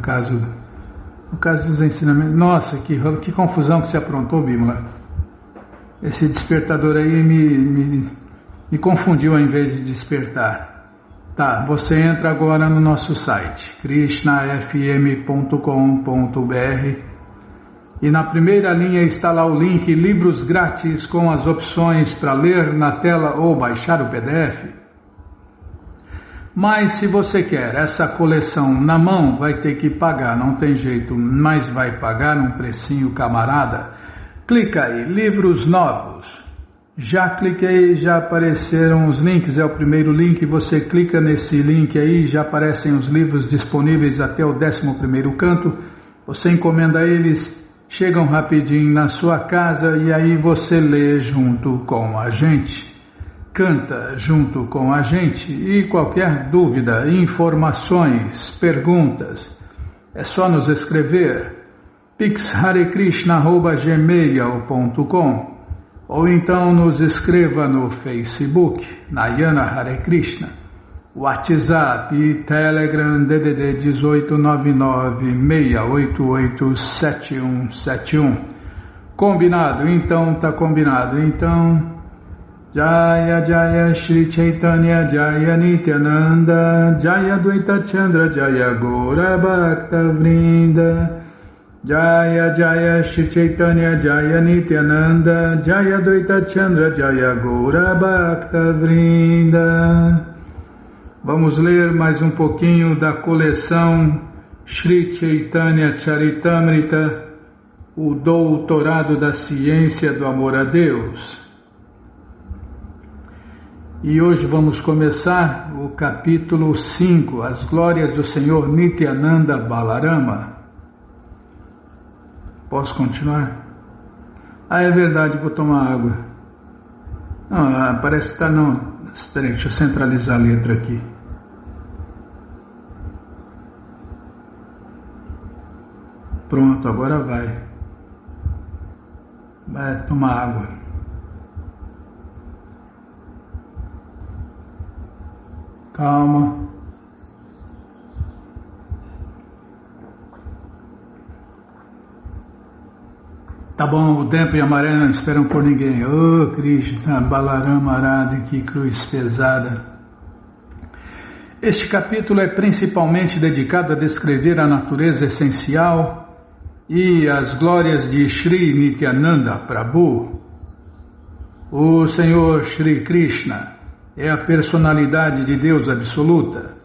caso dos ensinamentos. Nossa, que confusão que você aprontou, Bimala. Esse despertador aí me confundiu ao invés de despertar. Tá, você entra agora no nosso site, krishnafm.com.br, e na primeira linha está lá o link Livros Grátis com as opções para ler na tela ou baixar o PDF. Mas se você quer essa coleção na mão, vai ter que pagar, não tem jeito, mas vai pagar um precinho camarada. Clica aí, Livros Novos. Já cliquei, já apareceram os links, é o primeiro link, você clica nesse link aí, já aparecem os livros disponíveis até o 11º canto, você encomenda eles, chegam rapidinho na sua casa e aí você lê junto com a gente, canta junto com a gente e qualquer dúvida, informações, perguntas, é só nos escrever pixharekrishna@gmail.com ou então nos escreva no Facebook, Nayana Hare Krishna, WhatsApp e Telegram DDD 1899-688-7171. Combinado? Então tá combinado. Então, Jaya Jaya Shri Chaitanya Jaya Nityananda Jaya Dvaita Chandra Jaya Gaura Bhakta Vrinda Jaya Jaya Shri Chaitanya Jaya Nityananda Jaya Dvaita Chandra Jaya Gaura Bhakta Vrinda. Vamos ler mais um pouquinho da coleção Shri Chaitanya Charitamrita, o Doutorado da Ciência do Amor a Deus. E hoje vamos começar o capítulo 5, as glórias do Senhor Nityananda Balarama. Posso continuar? É verdade, vou tomar água. Não, parece que está não. Espera aí, deixa eu centralizar a letra aqui. Pronto, agora vai. Vai tomar água. Calma. Tá bom, o tempo e a maré não esperam por ninguém. Oh, Krishna, Balarama Arada, que cruz pesada. Este capítulo é principalmente dedicado a descrever a natureza essencial e as glórias de Shri Nityananda Prabhu. O Senhor Shri Krishna é a personalidade de Deus absoluta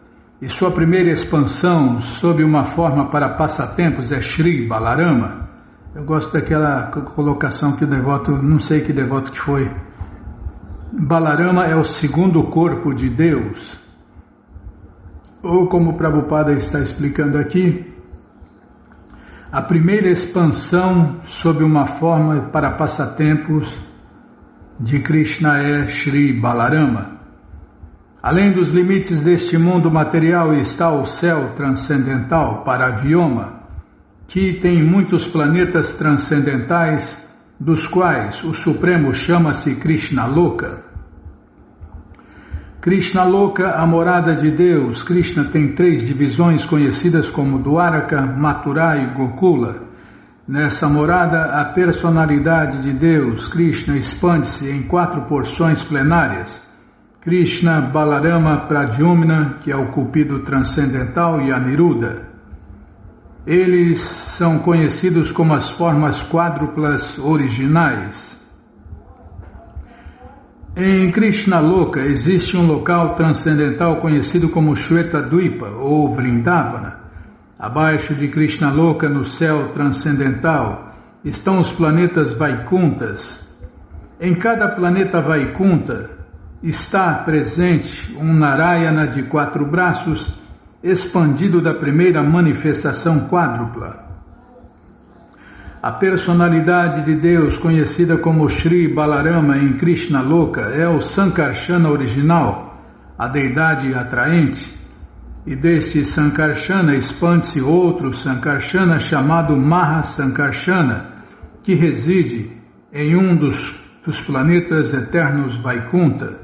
e sua primeira expansão sob uma forma para passatempos é Shri Balarama. Eu gosto daquela colocação que o devoto, não sei que devoto que foi. Balarama é o segundo corpo de Deus. Ou como o Prabhupada está explicando aqui, a primeira expansão sob uma forma para passatempos de Krishna é Shri Balarama. Além dos limites deste mundo material está o céu transcendental, Paravyoma, que tem muitos planetas transcendentais, dos quais o Supremo chama-se Krishna Loka. Krishna Loka, a morada de Deus. Krishna tem 3 divisões conhecidas como Dwaraka, Mathura e Gokula. Nessa morada, a personalidade de Deus, Krishna, expande-se em 4 porções plenárias. Krishna, Balarama, Pradyumna, que é o Cupido transcendental, e Aniruddha. Eles são conhecidos como as formas quádruplas originais. Em Krishna Loka existe um local transcendental conhecido como Shvetadvipa ou Vrindavana. Abaixo de Krishna Loka, no céu transcendental, estão os planetas Vaikunthas. Em cada planeta Vaikuntha está presente um Narayana de 4 braços, expandido da primeira manifestação quádrupla. A personalidade de Deus, conhecida como Shri Balarama em Krishna Loka, é o Sankarshana original, a deidade atraente, e deste Sankarshana expande-se outro Sankarshana chamado Maha Sankarshana, que reside em um dos planetas eternos Vaikuntha.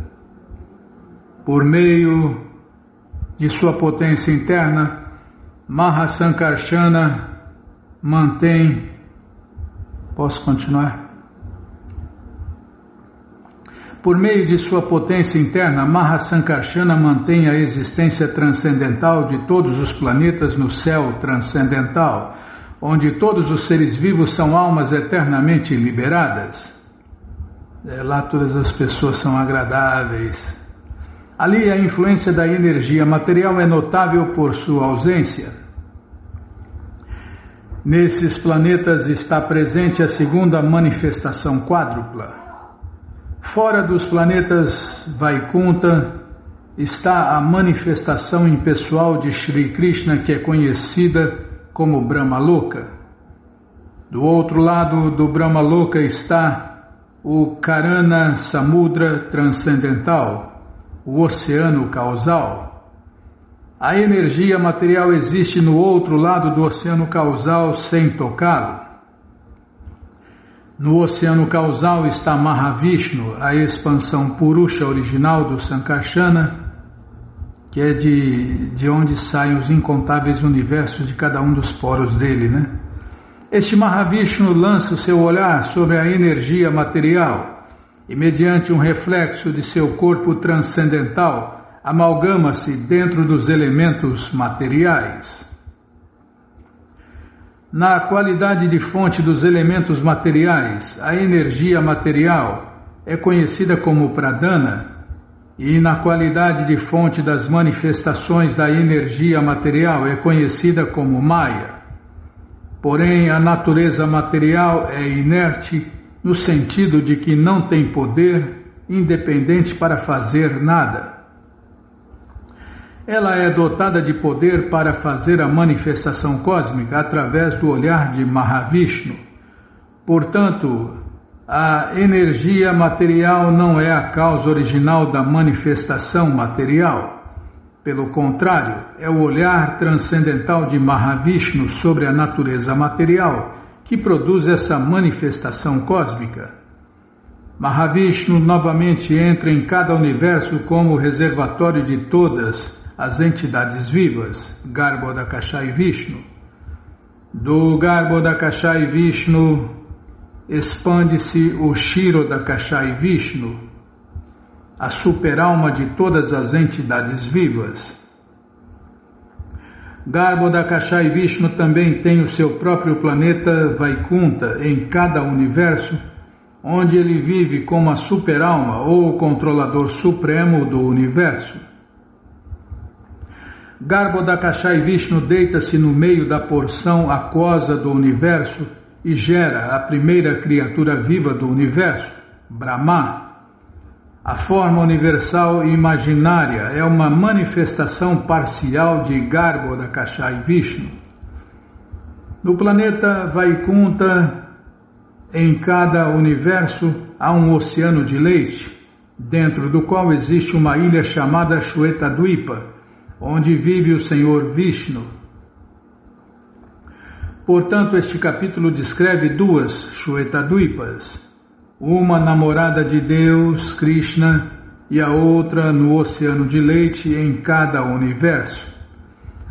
Por meio de sua potência interna, Maha Sankarshana mantém... Posso continuar? Por meio de sua potência interna, Maha Sankarshana mantém a existência transcendental de todos os planetas no céu transcendental, onde todos os seres vivos são almas eternamente liberadas. Lá todas as pessoas são agradáveis. Ali a influência da energia material é notável por sua ausência. Nesses planetas está presente a segunda manifestação quádrupla. Fora dos planetas Vaikuntha está a manifestação impessoal de Shri Krishna, que é conhecida como Brahmaloka. Do outro lado do Brahmaloka está o Karana Samudra transcendental, o oceano causal. A energia material existe no outro lado do oceano causal sem tocá-lo. No oceano causal está Mahavishnu, a expansão Purusha original do Sankarshana, que é de onde saem os incontáveis universos de cada um dos poros dele, né? Este Mahavishnu lança o seu olhar sobre a energia material e, mediante um reflexo de seu corpo transcendental, amalgama-se dentro dos elementos materiais. Na qualidade de fonte dos elementos materiais, a energia material é conhecida como Pradana, e na qualidade de fonte das manifestações da energia material é conhecida como Maya. Porém, a natureza material é inerte no sentido de que não tem poder independente para fazer nada. Ela é dotada de poder para fazer a manifestação cósmica através do olhar de Mahavishnu. Portanto, a energia material não é a causa original da manifestação material. Pelo contrário, é o olhar transcendental de Mahavishnu sobre a natureza material que produz essa manifestação cósmica. Mahavishnu novamente entra em cada universo como reservatório de todas as entidades vivas, Garbhodakashai Vishnu. Do Garbhodakashai Vishnu expande-se o Kshirodakashai Vishnu, a superalma de todas as entidades vivas. Garbhodakashai Vishnu também tem o seu próprio planeta Vaikunta em cada universo, onde ele vive como a superalma ou o controlador supremo do universo. Garbhodakashai Vishnu deita-se no meio da porção aquosa do universo e gera a primeira criatura viva do universo, Brahma. A forma universal e imaginária é uma manifestação parcial de Garbhodakashai Vishnu. No planeta Vaikunta, em cada universo, há um oceano de leite, dentro do qual existe uma ilha chamada Shwetadvipa, onde vive o Senhor Vishnu. Portanto, este capítulo descreve duas Shwetadvipas, uma namorada de Deus, Krishna, e a outra no oceano de leite em cada universo.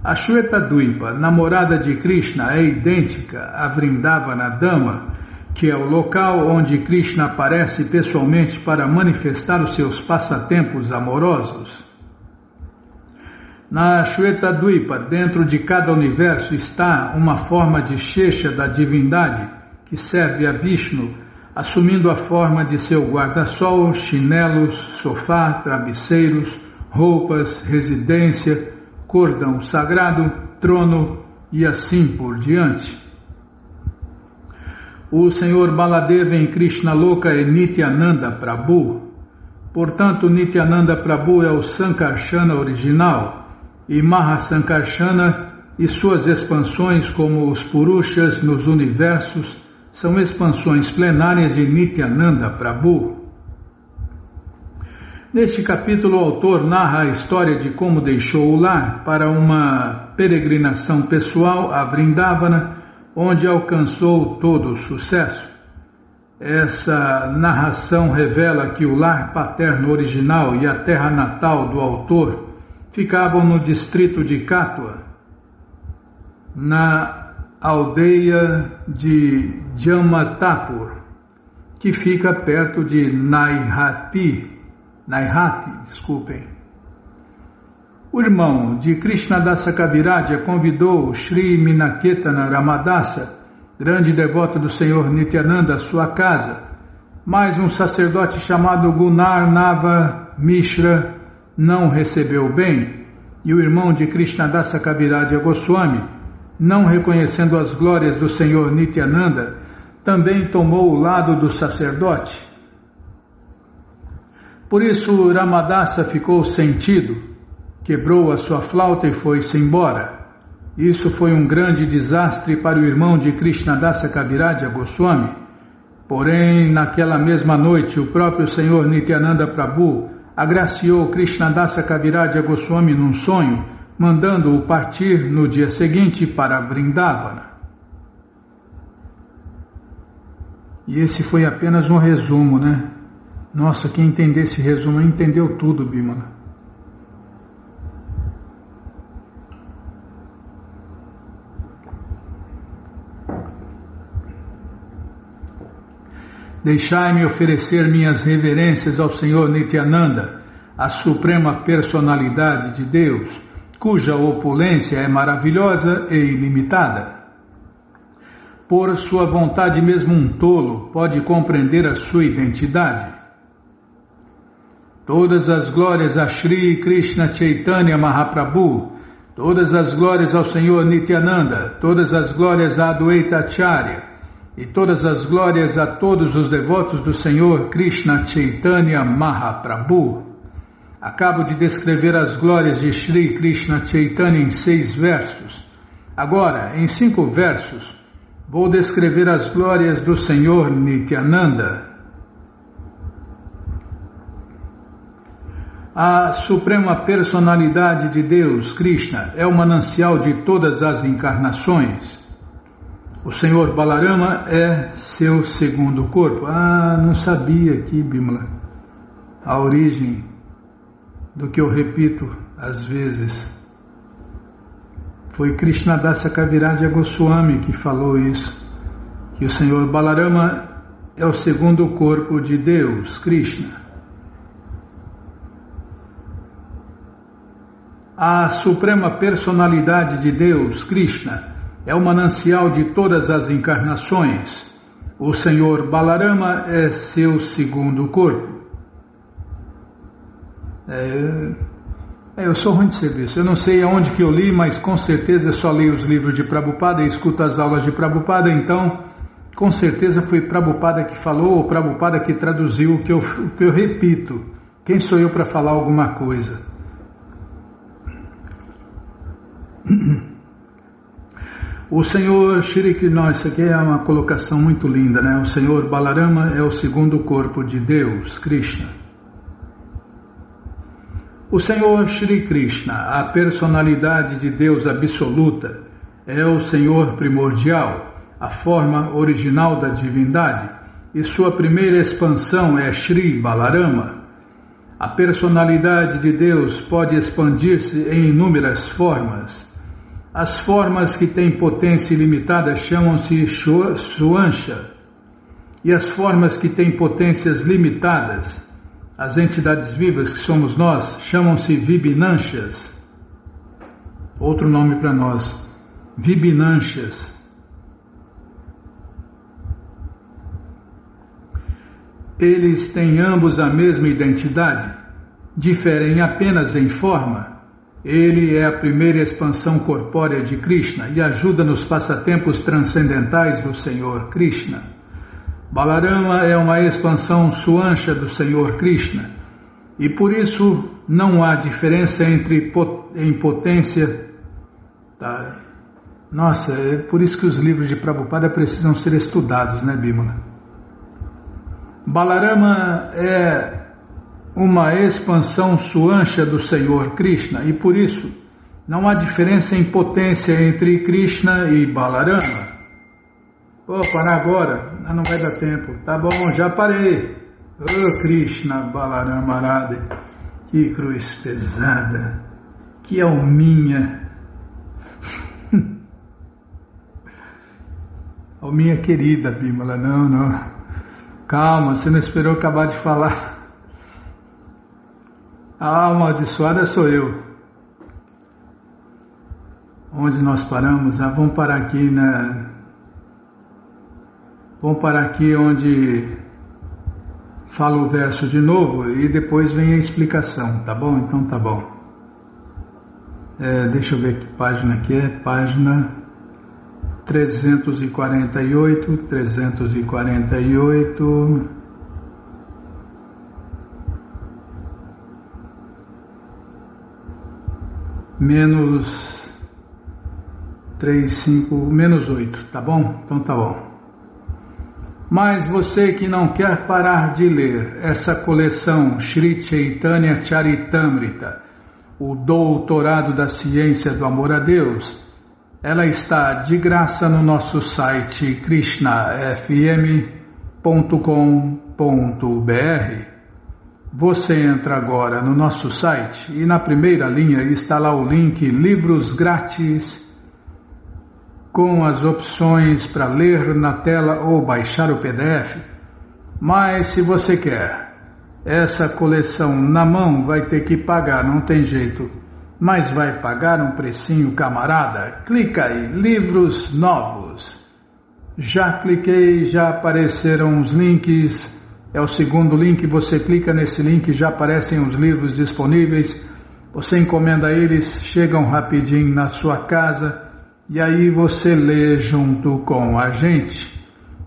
A Shwetadvipa, namorada de Krishna, é idêntica a Vrindavana Dama, que é o local onde Krishna aparece pessoalmente para manifestar os seus passatempos amorosos. Na Shwetadvipa, dentro de cada universo, está uma forma de Shesha da divindade, que serve a Vishnu, assumindo a forma de seu guarda-sol, chinelos, sofá, travesseiros, roupas, residência, cordão sagrado, trono e assim por diante. O Senhor Baladeva em Krishna Loka é Nityananda Prabhu. Portanto, Nityananda Prabhu é o Sankarsana original, e Mahasankarsana e suas expansões como os Purushas nos universos são expansões plenárias de Nityananda Prabhu. Neste capítulo, o autor narra a história de como deixou o lar para uma peregrinação pessoal a Vrindavana, onde alcançou todo o sucesso. Essa narração revela que o lar paterno original e a terra natal do autor ficavam no distrito de Katwa, na aldeia de Jamatapur, que fica perto de Naihati. O irmão de Krishnadasa Kaviraja convidou Sri Minaketana Ramadasa, grande devoto do Senhor Nityananda, à sua casa, mas um sacerdote chamado Gunnar Nava Mishra não recebeu bem, e o irmão de Krishnadasa Kaviraja Goswami, não reconhecendo as glórias do Senhor Nityananda, também tomou o lado do sacerdote. Por isso Ramadasa ficou sentido, quebrou a sua flauta e foi-se embora. Isso foi um grande desastre para o irmão de Krishnadasa Kaviraja Goswami. Porém, naquela mesma noite, o próprio Senhor Nityananda Prabhu agraciou Krishnadasa Kaviraja Goswami num sonho, mandando-o partir no dia seguinte para Vrindavana. E esse foi apenas um resumo, né? Nossa, quem entender esse resumo entendeu tudo, Bimala. Deixai-me oferecer minhas reverências ao Senhor Nityananda, a suprema personalidade de Deus, cuja opulência é maravilhosa e ilimitada. Por sua vontade mesmo um tolo pode compreender a sua identidade. Todas as glórias a Shri Krishna Chaitanya Mahaprabhu, todas as glórias ao Senhor Nityananda, todas as glórias a Adwaita Acharya e todas as glórias a todos os devotos do Senhor Krishna Chaitanya Mahaprabhu. Acabo de descrever as glórias de Shri Krishna Chaitanya em 6 versos. Agora, em 5 versos, vou descrever as glórias do Senhor Nityananda. A Suprema Personalidade de Deus, Krishna, é o manancial de todas as encarnações. O Senhor Balarama é seu segundo corpo. Não sabia aqui, Bimala, a origem do que eu repito às vezes. Foi Krishnadasa Kaviraja Goswami que falou isso, que o Senhor Balarama é o segundo corpo de Deus, Krishna. A Suprema Personalidade de Deus, Krishna, é o manancial de todas as encarnações. O Senhor Balarama é seu segundo corpo. Eu sou ruim de serviço. Eu não sei aonde que eu li, mas com certeza eu só leio os livros de Prabhupada e escuto as aulas de Prabhupada, então com certeza foi Prabhupada que falou ou Prabhupada que traduziu o que eu repito. Quem sou eu para falar alguma coisa? O Senhor Shri Krishna, isso aqui é uma colocação muito linda, né? O Senhor Balarama é o segundo corpo de Deus, Krishna. O Senhor Shri Krishna, a personalidade de Deus absoluta, é o Senhor primordial, a forma original da divindade, e sua primeira expansão é Shri Balarama. A personalidade de Deus pode expandir-se em inúmeras formas. As formas que têm potência ilimitada chamam-se Suansha, e as formas que têm potências limitadas, as entidades vivas que somos nós, chamam-se Vibhinanshas. Outro nome para nós, Vibhinanshas. Eles têm ambos a mesma identidade, diferem apenas em forma. Ele é a primeira expansão corpórea de Krishna e ajuda nos passatempos transcendentais do Senhor Krishna. Balarama é uma expansão Suansha do Senhor Krishna e por isso não há diferença em potência. Tá? Nossa, é por isso que os livros de Prabhupada precisam ser estudados, né, Bimala? Balarama é uma expansão Suansha do Senhor Krishna e por isso não há diferença em potência entre Krishna e Balarama. Vou parar agora? Não vai dar tempo. Tá bom, já parei. Krishna Balarama Radha, que cruz pesada, que alminha. Alminha querida, Bimala, não. Calma, você não esperou acabar de falar. A amaldiçoada sou eu. Onde nós paramos? Vamos parar aqui, né? Vamos parar aqui onde fala o verso de novo e depois vem a explicação, tá bom? Então tá bom. Deixa eu ver que página que é. Página 348, 348... menos 8, tá bom? Então tá bom. Mas você que não quer parar de ler essa coleção Shri Chaitanya Charitamrita, o doutorado da ciência do amor a Deus, ela está de graça no nosso site krishnafm.com.br. Você entra agora no nosso site e na primeira linha está lá o link Livros Grátis, com as opções para ler na tela ou baixar o PDF. Mas se você quer essa coleção na mão, vai ter que pagar, não tem jeito. Mas vai pagar um precinho, camarada? Clica aí, Livros Novos. Já cliquei, já apareceram os links. É o segundo link, você clica nesse link, já aparecem os livros disponíveis. Você encomenda eles, chegam rapidinho na sua casa e aí você lê junto com a gente,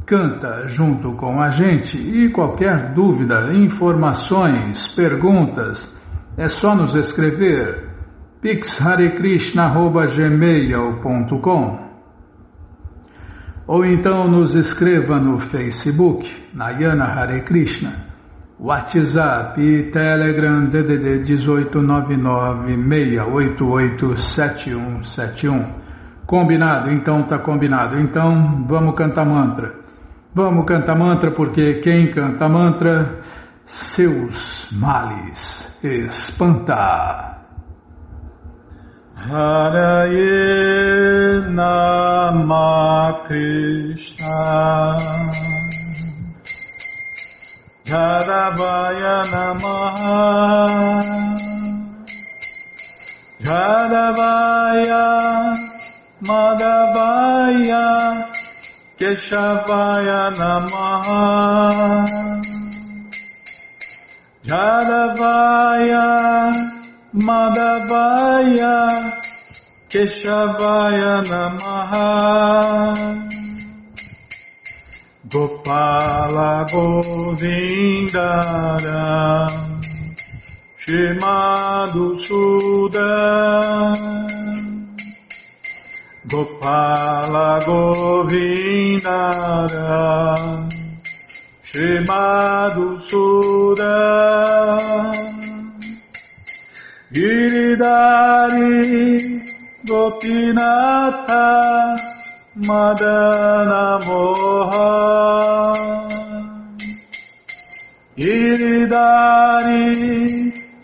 canta junto com a gente. E qualquer dúvida, informações, perguntas, é só nos escrever pixharekrishna@gmail.com ou então nos escreva no Facebook, Nayana Hare Krishna, WhatsApp e Telegram DDD 18996887171. Combinado? Então tá combinado. Então vamos cantar mantra. Vamos cantar mantra porque quem canta mantra, seus males espanta. Haraye Nama Krishna Jadavaya Namaha Jadavaya Madhavaya Keshavaya Namaha Jadavaya Madhavaya Keshavaya Namaha Gopala Govindara Shimadhusudan Gopala Govindara Shimadhusudan Giridhari Gopinatha Madana Moha Giridhari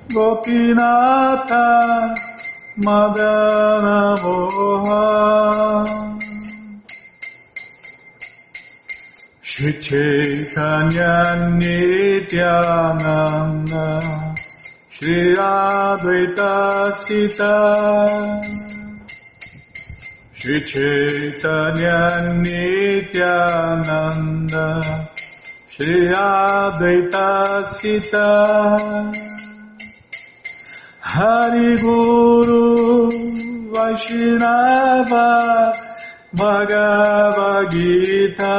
Gopinatha Madana Moha Shri Chaitanya Nityananda Shri Advaita Sita Shri Chaitanya Nityananda Shri Advaita Sita Hari Guru Vaishnava Bhagavad Gita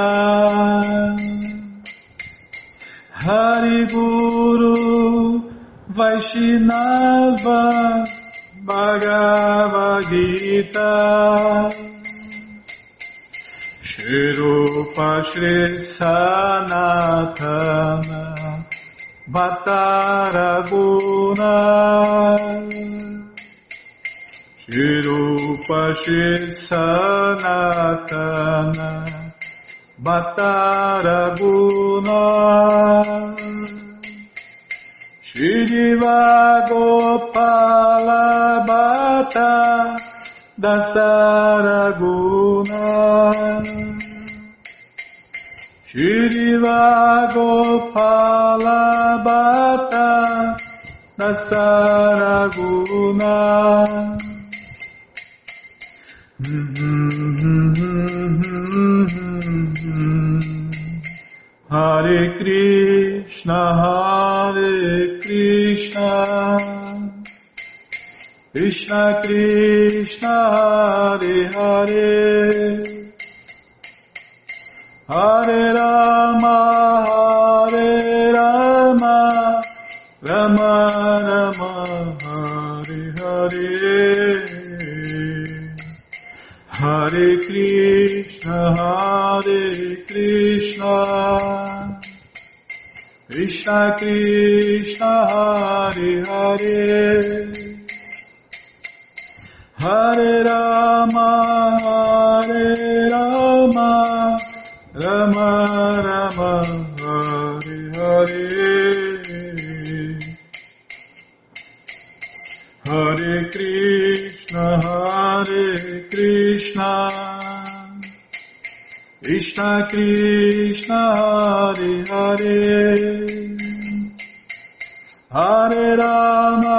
Hari Guru Vaishnava Bhagavad Gita Shri Rupa Shri Sanatana Bhattaraguna Shri Rupa Shri Sanatana Bhattaraguna Shri Diva Gopala Bhatta Dasaraguna Shri Diva Gopala Bhatta Dasaraguna Hare Krishna Krishna Krishna Hare Hare Hare Rama Rama Rama Hare Hare Hare Krishna Krishna Krishna Hare Hare Hare Rama Rama Rama Hare Hare Hare Krishna Krishna Krishna Hare Hare Hare Rama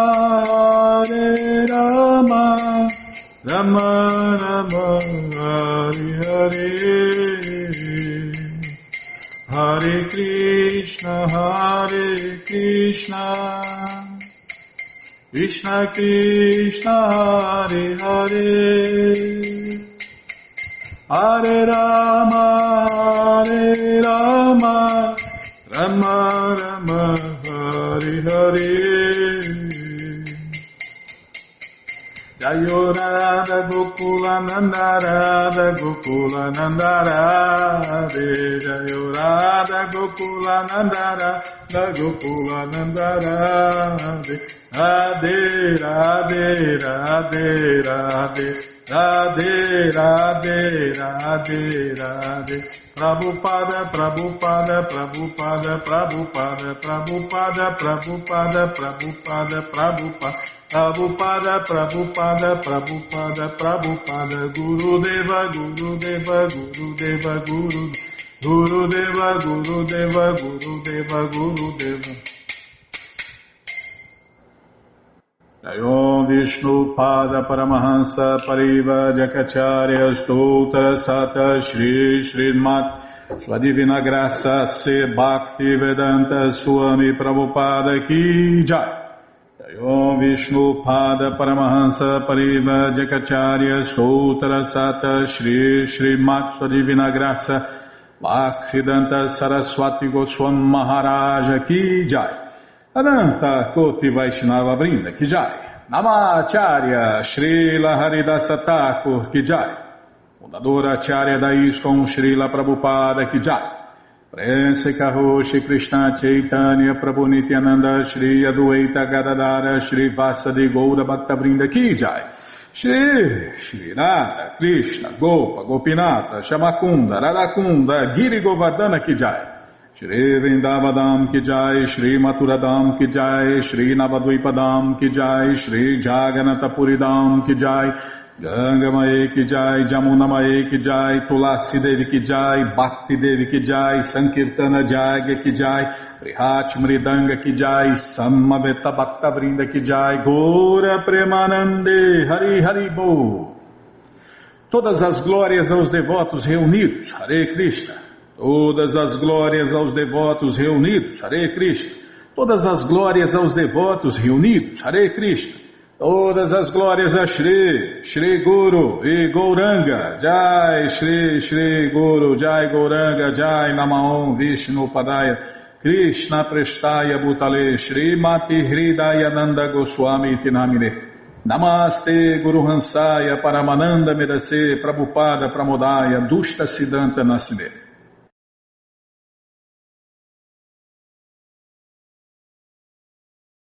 Rama Rama Hare Hare Hare Krishna, Krishna Krishna, Hare Hare, Hare Rama, Rama Rama, Hare Hare. Jayo Radha Gokula Nanda Radha Gokula Nanda Radhe, Jayo Radha Gokula Nanda Radha Gokula Nanda Radhe, Radhe Radhe Radhe Radhe, Radhe Radhe Radhe Radhe, Prabhupada Prabhupada Prabhupada Prabhupada Prabhupada Prabhupada Prabhupada Prabhupada Prabhupada, Prabhupada, Prabhupada, Prabhupada, Gurudeva, Gurudeva, Gurudeva, Gurudeva, Gurudeva, Gurudeva, Gurudeva. Jayom Vishnu Pada Paramahansa Pariva Jakacharya Stoutra Sata Shri Srimat Sua Divina Graça Se Bhakti Vedanta Swami Prabhupada Ki Jai. Om Vishnu Pada Paramahansa Pariva Jakacharya Stoutra Sata Shri Srimat Sua Divina Graça Bhaksidanta Saraswati Goswami Maharaja Ki Jai. Ananta Koti Vaishnava Brinda Ki Jai. Namacharya Srila Haridasa Thakur Ki Jai. Fundadora Acharya da ISKCON Srila Prabhupada Ki Jai. Prense Karo Shri Krishna Chaitanya Prabhu Nityananda Shri Adwaita Gadadara Shri Vasadi Goura Bhaktavrinda Ki Jai. Shri Radha Krishna Gopa Gopinata Shamakunda Radakunda Giri Govardhana Ki Jai. Shri Vrindavadam Ki Jai, Shri Maturadam Ki Jai, Shri Navadvipadam Ki Jai, Shri Jaganatapuridam Ki Jai, Ganga Mae Ki Jai, Jamuna Mae Ki Jai, Tulasi Devi Ki Jai, Bhakti Devi Ki Jai, Sankirtana Jagya Ki Jai, Prihat Mridanga Ki Jai, Samaveta Bhakta Vrinda Ki Jai, Gora Premanande, Hari Hari Bo. Todas as glórias aos devotos reunidos, Hare Krishna. Todas as glórias aos devotos reunidos, Hare Krishna. Todas as glórias aos devotos reunidos, Hare Krishna. Todas as glórias a Shri, Shri Guru e Gauranga, Jai Shri, Shri Guru, Jai Gauranga, Jai Namaon Vishnu Padaya, Krishna Prestaya Bhutale, Shri Mati Hridaya Nanda Goswami Tinamine. Namaste Guru Hansaya Paramananda Medase Prabhupada Pramodaya Dushta Siddhanta Nasine.